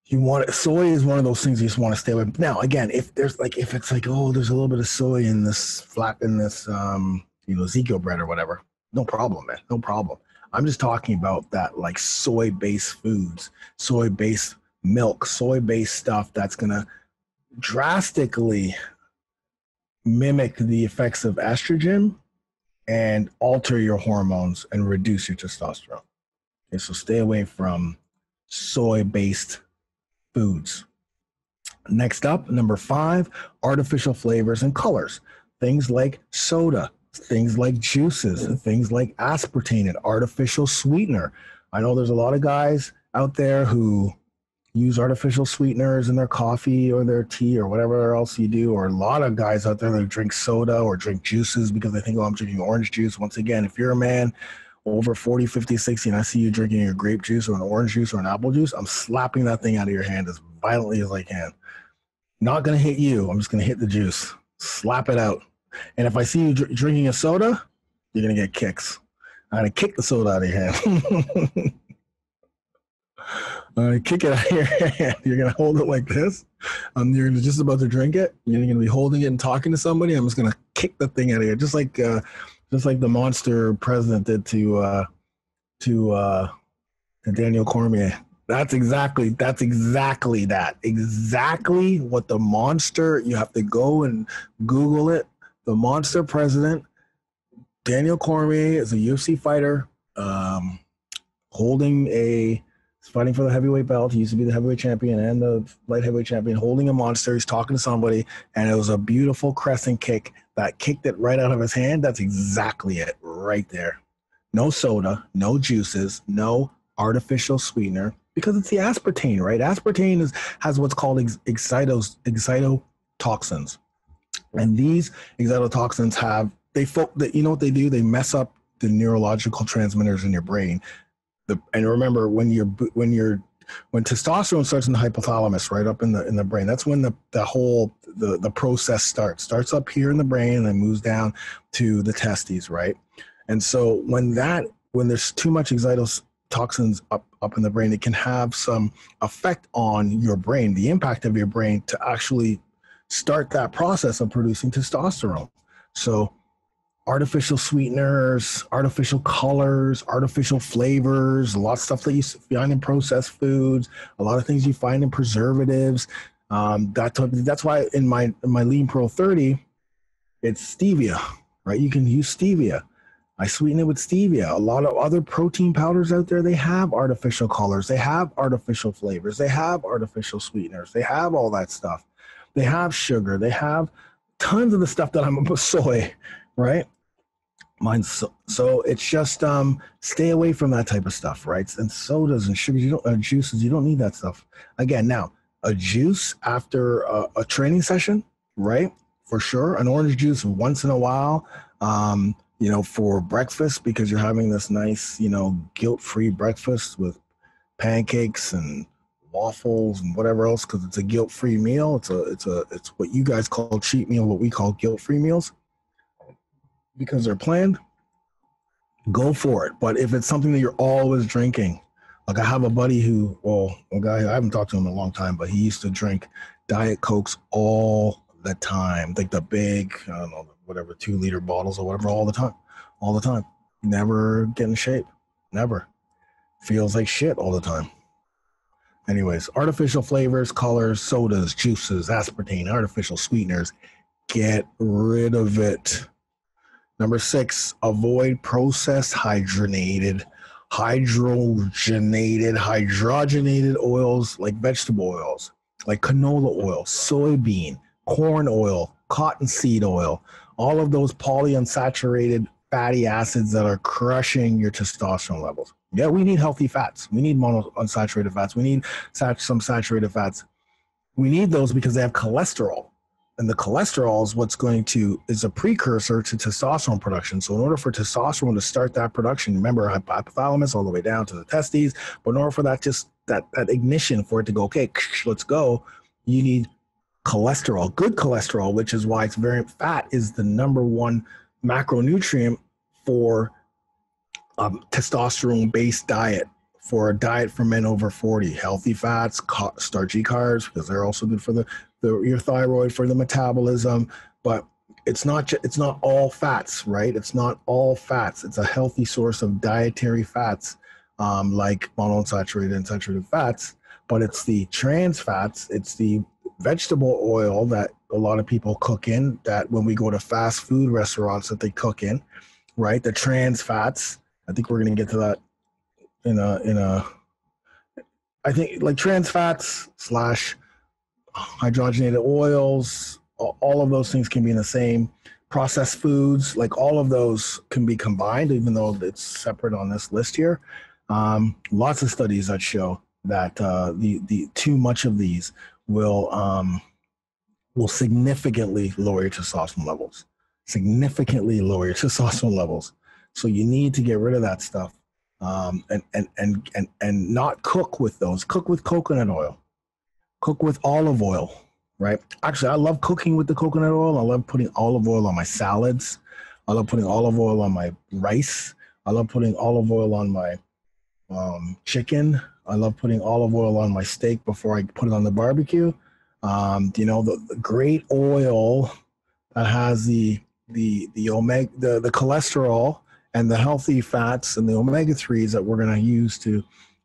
you want it. Soy is one of those things you just want to stay away. Now, again, if it's like, oh, there's a little bit of soy in this Ezekiel bread or whatever, no problem, man, no problem. I'm just talking about that, like soy-based foods, soy-based milk, soy-based stuff that's gonna drastically mimic the effects of estrogen and alter your hormones and reduce your testosterone. Okay, so stay away from soy-based foods. Next up, number 5, artificial flavors and colors. Things like soda, things like juices, things like aspartame, and artificial sweetener. I know there's a lot of guys out there who use artificial sweeteners in their coffee or their tea or whatever else you do, or a lot of guys out there that drink soda or drink juices because they think, oh, I'm drinking orange juice. Once again, if you're a man over 40, 50, 60, and I see you drinking a grape juice or an orange juice or an apple juice, I'm slapping that thing out of your hand as violently as I can. Not going to hit you. I'm just going to hit the juice. Slap it out. And if I see you drinking a soda, you're going to get kicks. I'm going to kick the soda out of your hand. I'm going to kick it out of your hand. You're going to hold it like this. You're just about to drink it. You're going to be holding it and talking to somebody. I'm just going to kick the thing out of here, just like the monster president did to Daniel Cormier. That's exactly that. Exactly what the monster, you have to go and Google it. The monster president, Daniel Cormier, is a UFC fighter, fighting for the heavyweight belt. He used to be the heavyweight champion and the light heavyweight champion, holding a monster. He's talking to somebody, and it was a beautiful crescent kick that kicked it right out of his hand. That's exactly it right there. No soda, no juices, no artificial sweetener, because it's the aspartame, right? Aspartame has what's called excitotoxins. And these excitotoxins you know what they do? They mess up the neurological transmitters in your brain. And remember, when testosterone starts in the hypothalamus, right up in the brain, that's when the whole process starts up here in the brain and then moves down to the testes, right? And so when there's too much excitotoxins up in the brain, it can have some effect on your brain, the impact of your brain to actually start that process of producing testosterone. So artificial sweeteners, artificial colors, artificial flavors, a lot of stuff that you find in processed foods, a lot of things you find in preservatives. That's why in my Lean Pro 30, it's stevia, right? You can use stevia. I sweeten it with stevia. A lot of other protein powders out there, they have artificial colors, they have artificial flavors, they have artificial sweeteners, they have all that stuff. They have sugar, they have tons of the stuff that I'm about soy, right? So it's just stay away from that type of stuff, right? And sodas and sugars, juices, you don't need that stuff. Again, now a juice after a training session, right? For sure, an orange juice once in a while, for breakfast, because you're having this nice, guilt-free breakfast with pancakes and waffles and whatever else, because it's a guilt-free meal. It's what you guys call cheat meal, what we call guilt-free meals, because they're planned. Go for it. But if it's something that you're always drinking, like I have a buddy a guy, I haven't talked to him in a long time, but he used to drink Diet Cokes all the time, like the big, 2-liter bottles or whatever, all the time. Never get in shape. Never. Feels like shit all the time. Anyways, artificial flavors, colors, sodas, juices, aspartame, artificial sweeteners, get rid of it. Number 6, avoid processed hydrogenated, hydrogenated oils like vegetable oils, like canola oil, soybean, corn oil, cottonseed oil, all of those polyunsaturated fatty acids that are crushing your testosterone levels. Yeah, we need healthy fats. We need monounsaturated fats. We need some saturated fats. We need those because they have cholesterol. And the cholesterol is a precursor to testosterone production. So in order for testosterone to start that production, remember hypothalamus all the way down to the testes, but in order for that ignition for it to go, okay, let's go, you need cholesterol, good cholesterol, which is why fat is the number one macronutrient for testosterone-based diet, for a diet for men over 40. Healthy fats, starchy carbs, because they're also good for your thyroid, for the metabolism. But it's not all fats, right? It's not all fats. It's a healthy source of dietary fats, like monounsaturated and saturated fats. But it's the trans fats, it's the vegetable oil that a lot of people cook in, that when we go to fast food restaurants that they cook in, right? The trans fats. I think we're going to get to that I think like trans fats / hydrogenated oils, all of those things can be in the same. Processed foods, like all of those can be combined, even though it's separate on this list here. Lots of studies that show that the too much of these will significantly lower your testosterone levels. Significantly lower your testosterone levels. So you need to get rid of that stuff. And not cook with those. Cook with coconut oil. Cook with olive oil, right? Actually, I love cooking with the coconut oil. I love putting olive oil on my salads. I love putting olive oil on my rice. I love putting olive oil on my chicken. I love putting olive oil on my steak before I put it on the barbecue. The great oil that has the cholesterol and the healthy fats and the omega-3s that we're going to use to,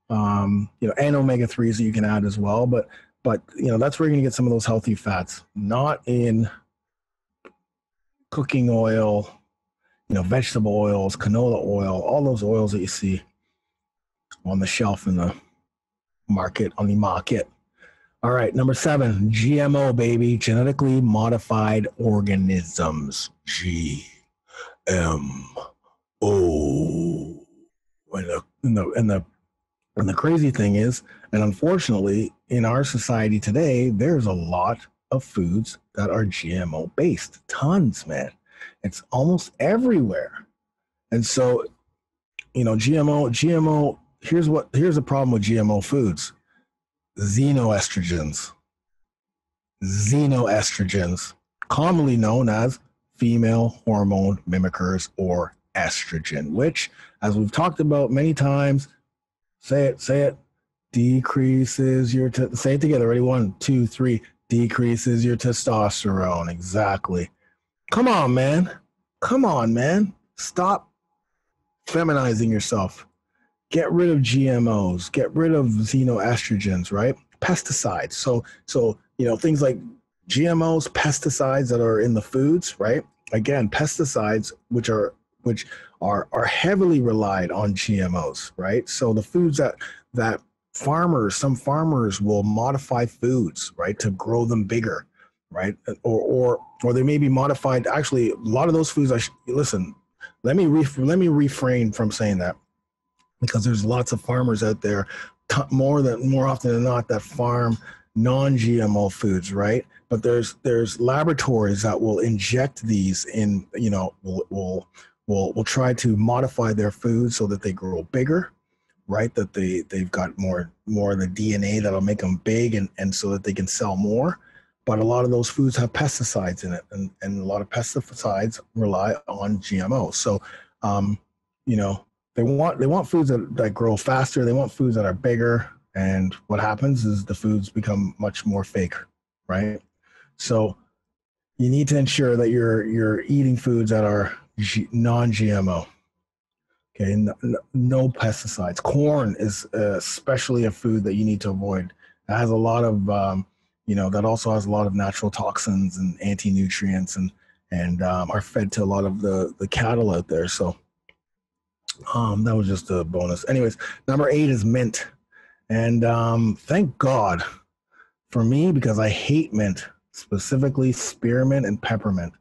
and omega-3s that you can add as well. But that's where you're going to get some of those healthy fats, not in cooking oil, vegetable oils, canola oil, all those oils that you see on the shelf in the market, on the market. All right, number 7, GMO, baby, genetically modified organisms, GMO. And the crazy thing is, and unfortunately, in our society today, there's a lot of foods that are GMO based. Tons, man. It's almost everywhere. And so, GMO, here's the problem with GMO foods. Xenoestrogens, commonly known as female hormone mimickers or estrogen, which, as we've talked about many times, say it, decreases your, say it together, ready, 1, 2, 3, decreases your testosterone. Exactly. Come on, man. Stop feminizing yourself. Get rid of GMOs, get rid of xenoestrogens, right? Pesticides. So things like GMOs, pesticides that are in the foods, right? Again, pesticides which are heavily relied on GMOs, right? So the foods that some farmers will modify foods, right, to grow them bigger, right? Or they may be modified. Actually, a lot of those foods listen, let me refrain from saying that, because there's lots of farmers out there, more often than not, that farm non-GMO foods, right? But there's laboratories that will inject these in, will try to modify their food so that they grow bigger, right? That they've got more of the DNA that'll make them big, and so that they can sell more. But a lot of those foods have pesticides in it, and a lot of pesticides rely on GMO. So, they want foods that grow faster. They want foods that are bigger. And what happens is the foods become much more fake, right? So you need to ensure that you're eating foods that are non-GMO. Okay, no pesticides. Corn is especially a food that you need to avoid. It has a lot of, that also has a lot of natural toxins and anti-nutrients, and are fed to a lot of the cattle out there. So that was just a bonus. Anyways, number 8 is mint. And thank God for me, because I hate mint, specifically spearmint and peppermint.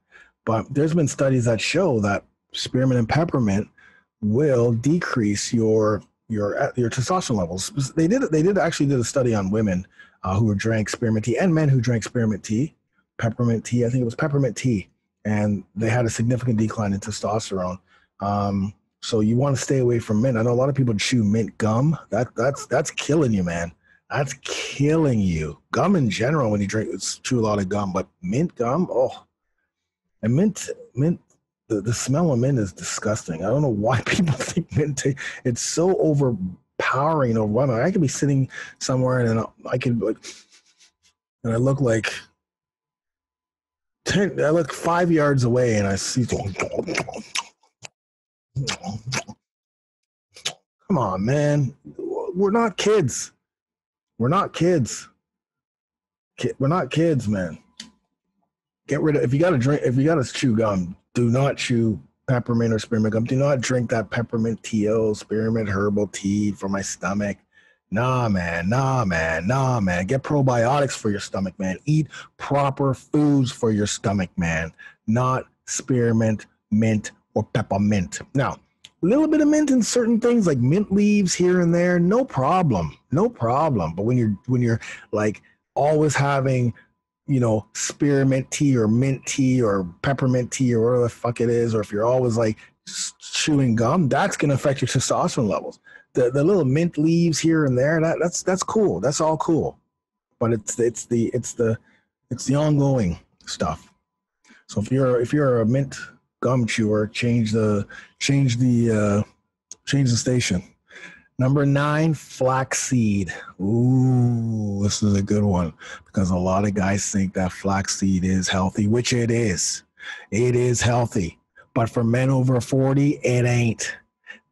But there's been studies that show that spearmint and peppermint will decrease your testosterone levels. They did actually did a study on women who drank spearmint tea and men who drank spearmint tea, peppermint tea. I think it was peppermint tea, and they had a significant decline in testosterone. So you want to stay away from mint. I know a lot of people chew mint gum. That's killing you, man. That's killing you. Gum in general, when you chew a lot of gum, but mint gum, oh, and mint. The smell of mint is disgusting. I don't know why people think mint. It's so overpowering. Overwhelming. I could be sitting somewhere and I could like, and I look like 10. I look 5 yards away and I see. Come on, man. We're not kids. We're not kids. We're not kids, man. Get rid of, if you got to chew gum, do not chew peppermint or spearmint gum. Do not drink that peppermint tea, spearmint herbal tea for my stomach. Nah, man. Get probiotics for your stomach, man. Eat proper foods for your stomach, man. Not spearmint, mint, or peppermint. Now, a little bit of mint in certain things like mint leaves here and there, no problem. But when you're like always having, spearmint tea or mint tea or peppermint tea or whatever the fuck it is, or if you're always like chewing gum, that's going to affect your testosterone levels. The little mint leaves here and there, that's cool. That's all cool. But it's the ongoing stuff. So if you're a mint gum chewer, change the station. Number 9, flaxseed. Ooh, this is a good one because a lot of guys think that flaxseed is healthy, which it is. It is healthy. But for men over 40, it ain't.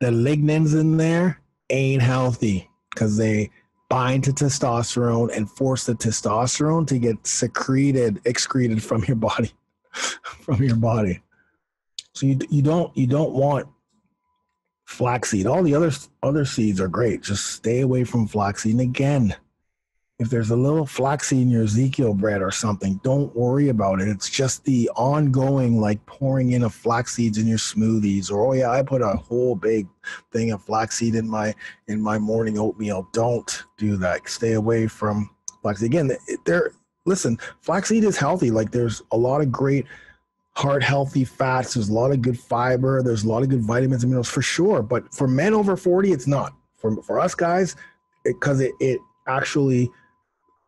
The lignans in there ain't healthy because they bind to testosterone and force the testosterone to get excreted from your body, So you don't want flaxseed. All the other seeds are great. Just stay away from flaxseed. And again, if there's a little flaxseed in your Ezekiel bread or something, don't worry about it. It's just the ongoing, like pouring in of flax seeds in your smoothies, or, oh yeah, I put a whole big thing of flaxseed in my morning oatmeal. Don't do that. Stay away from flaxseed. Again, listen, flaxseed is healthy. Like, there's a lot of great heart healthy fats. There's a lot of good fiber. There's a lot of good vitamins and minerals for sure. But for men over 40, it's not. For us guys, because it actually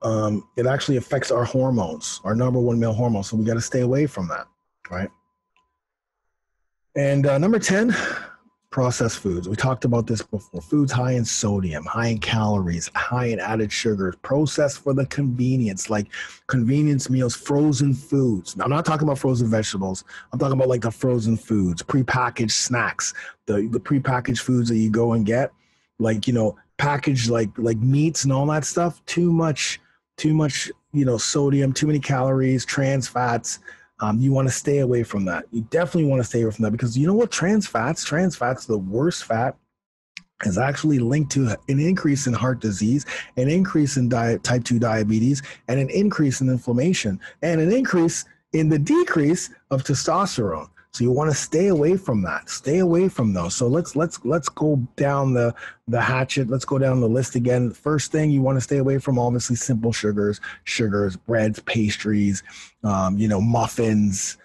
affects our hormones, our number one male hormone. So we got to stay away from that, right? And number 10, processed foods. We talked about this before. Foods high in sodium, high in calories, high in added sugars, processed for the convenience, like convenience meals, frozen foods. Now, I'm not talking about frozen vegetables. I'm talking about like the frozen foods, prepackaged snacks, the prepackaged foods that you go and get, like, packaged like meats and all that stuff. Too much, sodium, too many calories, trans fats. You want to stay away from that. You definitely want to stay away from that, because you know what? Trans fats, the worst fat, is actually linked to an increase in heart disease, an increase in type 2 diabetes, and an increase in inflammation, and an increase in the decrease of testosterone. So you want to stay away from that. Stay away from those. So let's go down the hatchet. Let's go down the list again. First thing you want to stay away from, obviously, simple sugars, breads, pastries, muffins,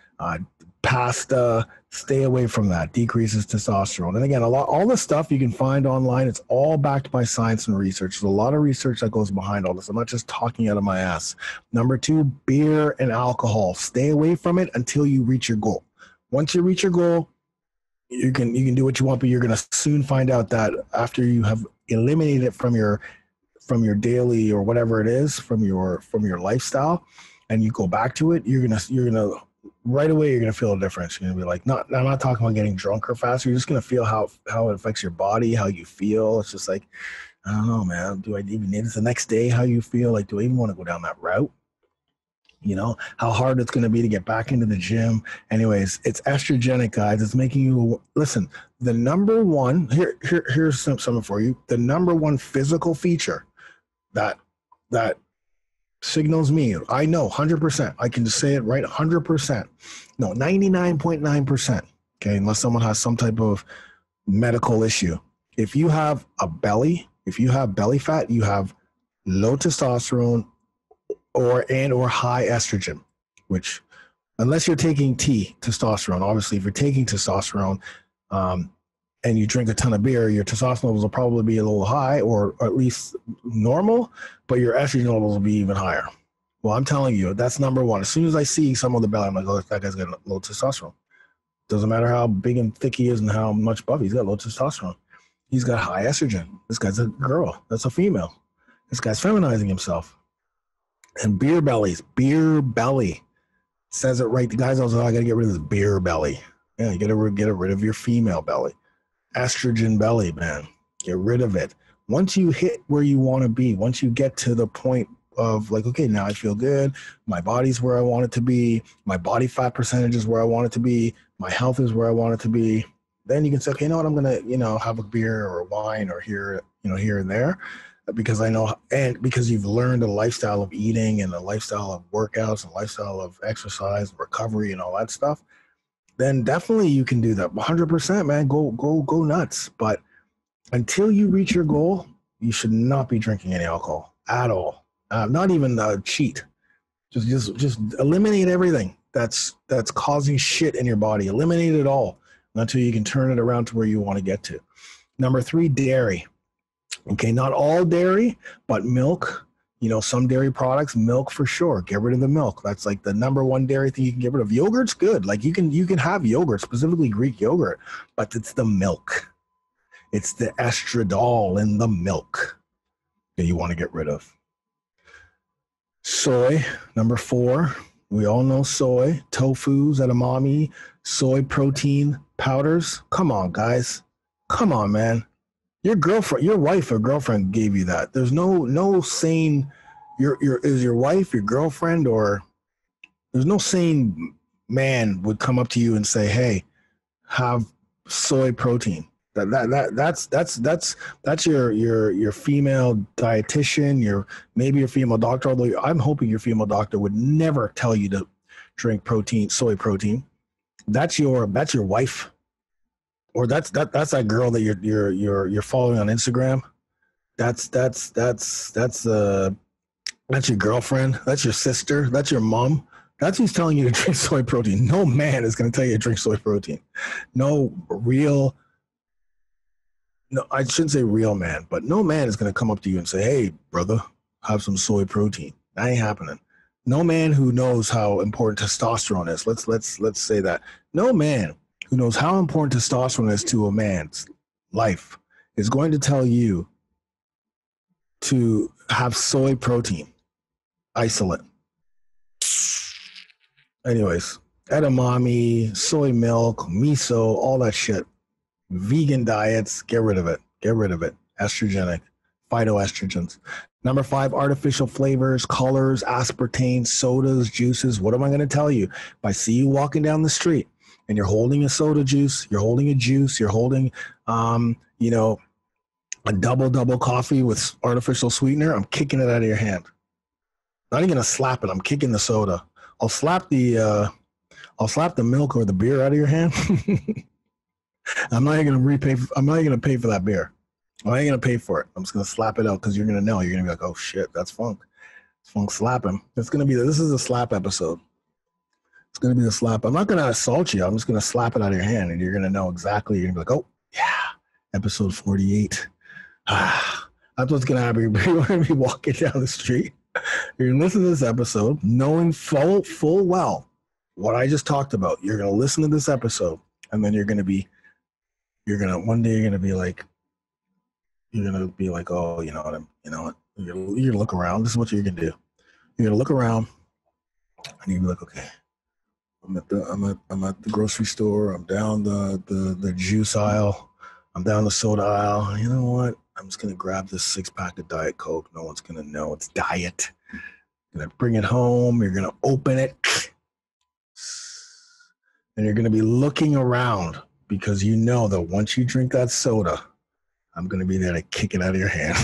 pasta. Stay away from that. Decreases testosterone. And again, all the stuff you can find online, it's all backed by science and research. There's a lot of research that goes behind all this. I'm not just talking out of my ass. Number 2, beer and alcohol. Stay away from it until you reach your goal. Once you reach your goal, you can do what you want, but you're going to soon find out that after you have eliminated it from your daily or whatever it is, from your lifestyle, and you go back to it, you're gonna right away, you're gonna feel a difference. You're gonna be like, I'm not talking about getting drunker faster. You're just gonna feel how it affects your body, how you feel. It's just like, I don't know, man. Do I even need it the next day? How you feel? Like, do I even want to go down that route? You know, how hard it's going to be to get back into the gym. Anyways, it's estrogenic, guys. It's making you, listen, the number one, here's something for you. The number one physical feature that signals me, I know 100%. I can just say it right, 100%. No, 99.9%. Okay, unless someone has some type of medical issue. If you have a belly, if you have belly fat, you have low testosterone or high estrogen, which unless you're taking testosterone, obviously if you're taking testosterone and you drink a ton of beer, your testosterone levels will probably be a little high or at least normal, but your estrogen levels will be even higher. Well, I'm telling you, that's number one. As soon as I see some of the belly, I'm like, oh, that guy's got low testosterone. Doesn't matter how big and thick he is and how much buff, he's got low testosterone. He's got high estrogen. This guy's a girl. That's a female. This guy's feminizing himself. And beer belly says it right. The guys always say, I got to get rid of this beer belly. Yeah, you got to get rid of your female belly. Estrogen belly, man. Get rid of it. Once you hit where you want to be, once you get to the point of like, okay, now I feel good. My body's where I want it to be. My body fat percentage is where I want it to be. My health is where I want it to be. Then you can say, okay, you know what? I'm going to, have a beer or a wine or here and there. Because I know, and because you've learned a lifestyle of eating and a lifestyle of workouts and lifestyle of exercise, recovery, and all that stuff, then definitely you can do that. 100%, man. Go nuts. But until you reach your goal, you should not be drinking any alcohol at all. Not even cheat. Just eliminate everything that's causing shit in your body. Eliminate it all until you can turn it around to where you want to get to. Number 3, dairy. Okay, not all dairy, but milk, some dairy products, milk for sure. Get rid of the milk. That's like the number one dairy thing you can get rid of. Yogurt's good. Like you can have yogurt, specifically Greek yogurt, but it's the milk. It's the estradiol in the milk that you want to get rid of. Soy, number 4. We all know soy, tofus, edamame, soy protein powders. Come on, guys. Come on, man. Your girlfriend, your wife or girlfriend gave you that. There's no sane is your wife, your girlfriend, or there's no sane man would come up to you and say, "Hey, have soy protein." That's your female dietitian, maybe your female doctor. Although I'm hoping your female doctor would never tell you to drink soy protein. That's your wife. Or that's that girl that you're following on Instagram. That's your girlfriend. That's your sister. That's your mom. That's who's telling you to drink soy protein. No man is going to tell you to drink soy protein. No, I shouldn't say real man, but no man is going to come up to you and say, "Hey, brother, have some soy protein." That ain't happening. No man who knows how important testosterone is. Let's say that. No man who knows how important testosterone is to a man's life is going to tell you to have soy protein isolate. Anyways, edamame, soy milk, miso, all that shit. Vegan diets, get rid of it. Get rid of it. Estrogenic, phytoestrogens. Number 5, artificial flavors, colors, aspartame, sodas, juices. What am I going to tell you? If I see you walking down the street and you're holding a soda juice, you're holding a juice, you're holding, a double coffee with artificial sweetener, I'm kicking it out of your hand. Not even gonna slap it. I'm kicking the soda. I'll slap the milk or the beer out of your hand. I'm not even gonna pay for that beer. I'm not even gonna pay for it. I'm just gonna slap it out because you're gonna know. You're gonna be like, oh shit, that's Funk. It's Funk slapping. This is a slap episode. It's going to be the slap. I'm not going to assault you. I'm just going to slap it out of your hand, and you're going to know exactly. You're going to be like, oh, yeah, episode 48. That's what's going to happen. You're going to be walking down the street. You're going to listen to this episode, knowing full well what I just talked about. You're going to listen to this episode, and then one day you're going to be like, oh, you know what? You're going to look around. This is what you're going to do. You're going to look around, and you're going to be like, okay. I'm at the grocery store. I'm down the juice aisle. I'm down the soda aisle. You know what? I'm just gonna grab this 6-pack of Diet Coke. No one's gonna know it's diet. You're gonna bring it home. You're gonna open it, and you're gonna be looking around because you know that once you drink that soda, I'm gonna be there to kick it out of your hand.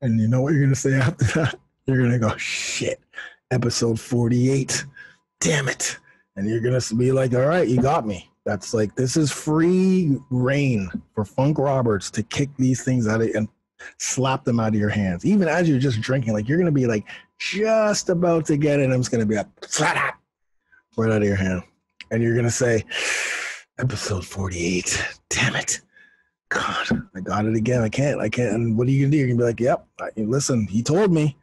And you know what you're gonna say after that? You're gonna go, shit, episode 48. Damn it. And you're gonna be like, all right, you got me. That's like, this is free reign for Funk Roberts to kick these things out of and slap them out of your hands. Even as you're just drinking, like you're gonna be like just about to get it, and I'm just gonna be like right out of your hand. And you're gonna say, episode 48. Damn it. God, I got it again. I can't. And what are you gonna do? You're gonna be like, yep, listen, he told me.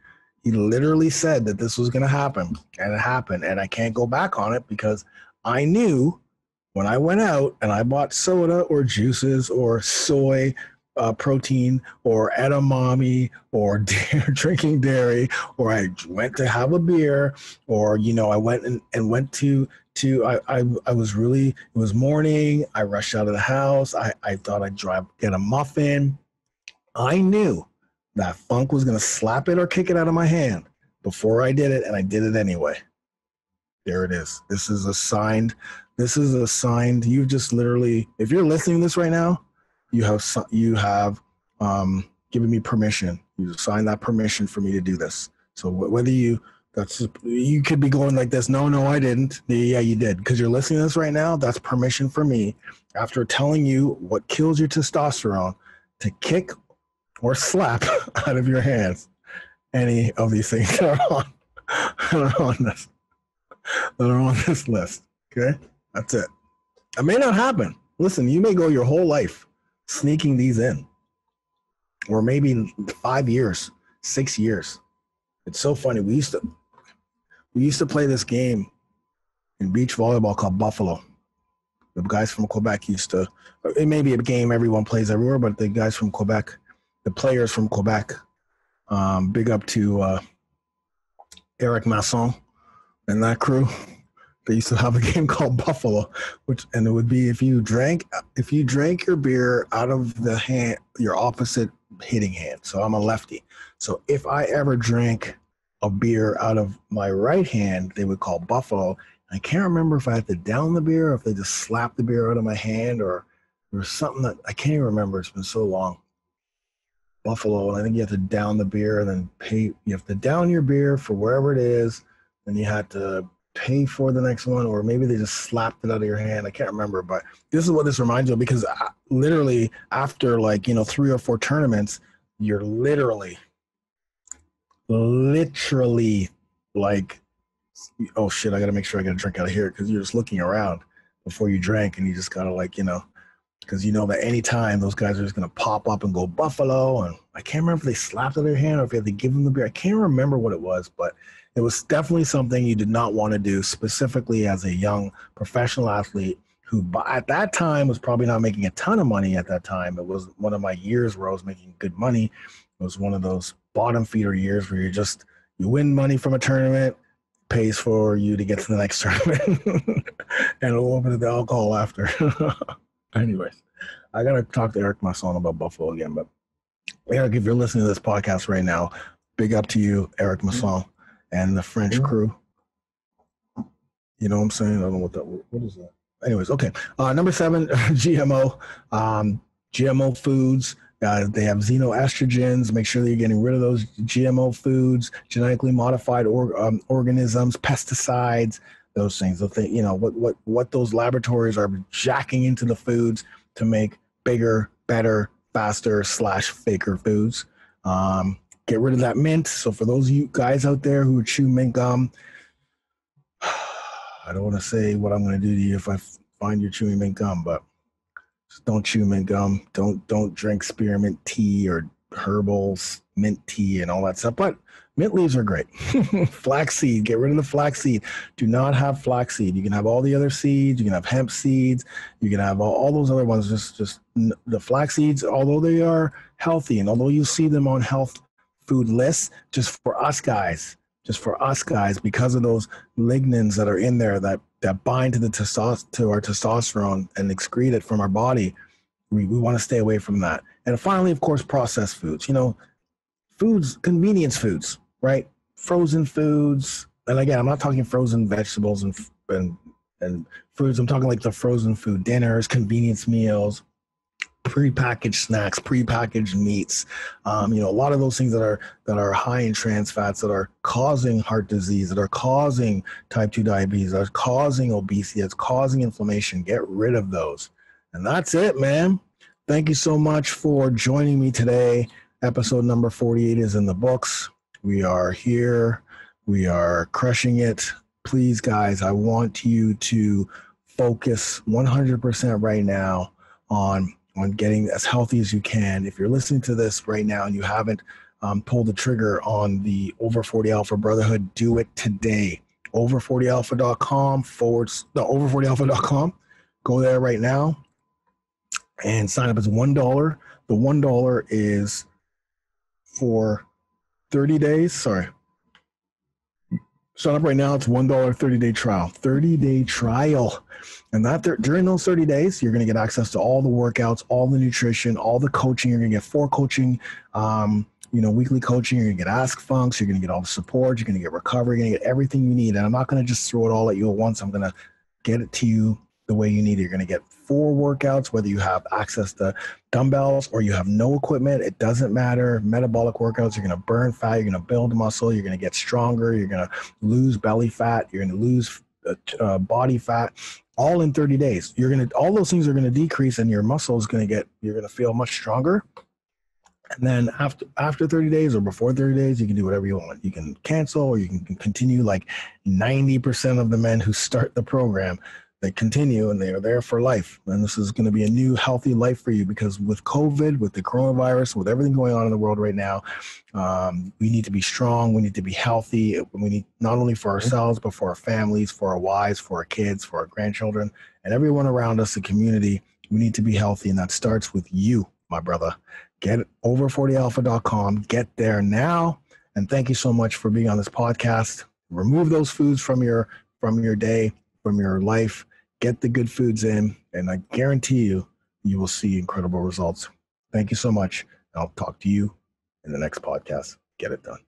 He literally said that this was gonna happen, and it happened, and I can't go back on it because I knew when I went out and I bought soda or juices or soy protein or edamame or drinking dairy, or I went to have a beer, or, you know, I went and went to I was really, it was morning. I rushed out of the house. I thought I'd get a muffin. I knew that Funk was going to slap it or kick it out of my hand before I did it, and I did it anyway. There it is. This is a signed. You've just literally, if you're listening to this right now, you have given me permission. You signed that permission for me to do this. So whether you could be going like this. No, I didn't. Yeah, you did. Because you're listening to this right now. That's permission for me, after telling you what kills your testosterone, to kick or slap out of your hands any of these things that are on this list. Okay, that's it. It may not happen. Listen, you may go your whole life sneaking these in, or maybe 5 years, 6 years. It's so funny. We used to play this game in beach volleyball called Buffalo. The guys from Quebec used to. It may be a game everyone plays everywhere, but the guys from Quebec, the players from Quebec, big up to Eric Masson and that crew. They used to have a game called Buffalo, and it would be if you drank your beer out of the hand, your opposite hitting hand. So I'm a lefty. So if I ever drank a beer out of my right hand, they would call Buffalo. I can't remember if I had to down the beer or if they just slapped the beer out of my hand, or there was something that I can't even remember. It's been so long. Buffalo, and I think you have to down the beer and then pay. You have to down your beer for wherever it is, and you had to pay for the next one, or maybe they just slapped it out of your hand. I can't remember, but this is what this reminds me of, because literally after 3 or 4 tournaments, you're literally like, oh shit, I got to make sure I get a drink out of here, because you're just looking around before you drank, and you just got to because you know that anytime those guys are just going to pop up and go Buffalo. And I can't remember if they slapped it out of their hand or if you had to give them the beer. I can't remember what it was, but it was definitely something you did not want to do, specifically as a young professional athlete who at that time was probably not making a ton of money at that time. It was one of my years where I was making good money. It was one of those bottom feeder years where you win money from a tournament, pays for you to get to the next tournament, and a little bit of the alcohol after. Anyways, I got to talk to Eric Masson about Buffalo again. But Eric, if you're listening to this podcast right now, big up to you, Eric Masson, and the French crew. You know what I'm saying? I don't know what is that? Anyways, okay. Number 7, GMO. GMO foods. They have xenoestrogens. Make sure that you're getting rid of those GMO foods, genetically modified organisms, pesticides, those things. What those laboratories are jacking into the foods to make bigger, better, faster / faker foods. Get rid of that mint. So for those of you guys out there who chew mint gum, I don't want to say what I'm going to do to you if I find you chewing mint gum, but just don't chew mint gum. Don't drink spearmint tea or herbal mint tea and all that stuff. But mint leaves are great. Flaxseed, get rid of the flaxseed. Do not have flaxseed. You can have all the other seeds. You can have hemp seeds. You can have all those other ones. Just the flax seeds, although they are healthy, and although you see them on health food lists, just for us guys, because of those lignins that are in there that bind to our testosterone and excrete it from our body, we want to stay away from that. And finally, of course, processed foods. Convenience foods. right? Frozen foods. And again, I'm not talking frozen vegetables and foods. I'm talking like the frozen food dinners, convenience meals, prepackaged snacks, prepackaged meats. A lot of those things that are high in trans fats that are causing heart disease, that are causing type 2 diabetes, that are causing obesity, that's causing inflammation. Get rid of those. And that's it, man. Thank you so much for joining me today. Episode number 48 is in the books. We are here. We are crushing it. Please, guys, I want you to focus 100% right now on getting as healthy as you can. If you're listening to this right now and you haven't pulled the trigger on the Over 40 Alpha Brotherhood, do it today. Over40alpha.com over40alpha.com. Go there right now and sign up as $1. The $1 is for 30 days. Sorry. Sign up right now. It's $1 30-day trial. 30-day trial. And during those 30 days, you're going to get access to all the workouts, all the nutrition, all the coaching. You're going to get 4 coaching, weekly coaching. You're going to get Ask Funks. You're going to get all the support. You're going to get recovery. You're going to get everything you need. And I'm not going to just throw it all at you at once. I'm going to get it to you the way you need it. You're going to get 4 workouts, whether you have access to dumbbells or you have no equipment. It doesn't matter. Metabolic workouts. You're going to burn fat. You're going to build muscle. You're going to get stronger. You're going to lose belly fat. You're going to lose body fat, all in 30 days. All those things are going to decrease, and your muscle is going to you're going to feel much stronger. And then after 30 days or before 30 days, you can do whatever you want. You can cancel or you can continue. Like 90% of the men who start the program, they continue and they are there for life. And this is going to be a new healthy life for you, because with COVID, with the coronavirus, with everything going on in the world right now, we need to be strong. We need to be healthy. We need not only for ourselves, but for our families, for our wives, for our kids, for our grandchildren, and everyone around us, the community. We need to be healthy. And that starts with you, my brother. Get over40alpha.com. Get there now. And thank you so much for being on this podcast. Remove those foods from your day, from your life. Get the good foods in, and I guarantee you will see incredible results. Thank you so much. I'll talk to you in the next podcast. Get it done.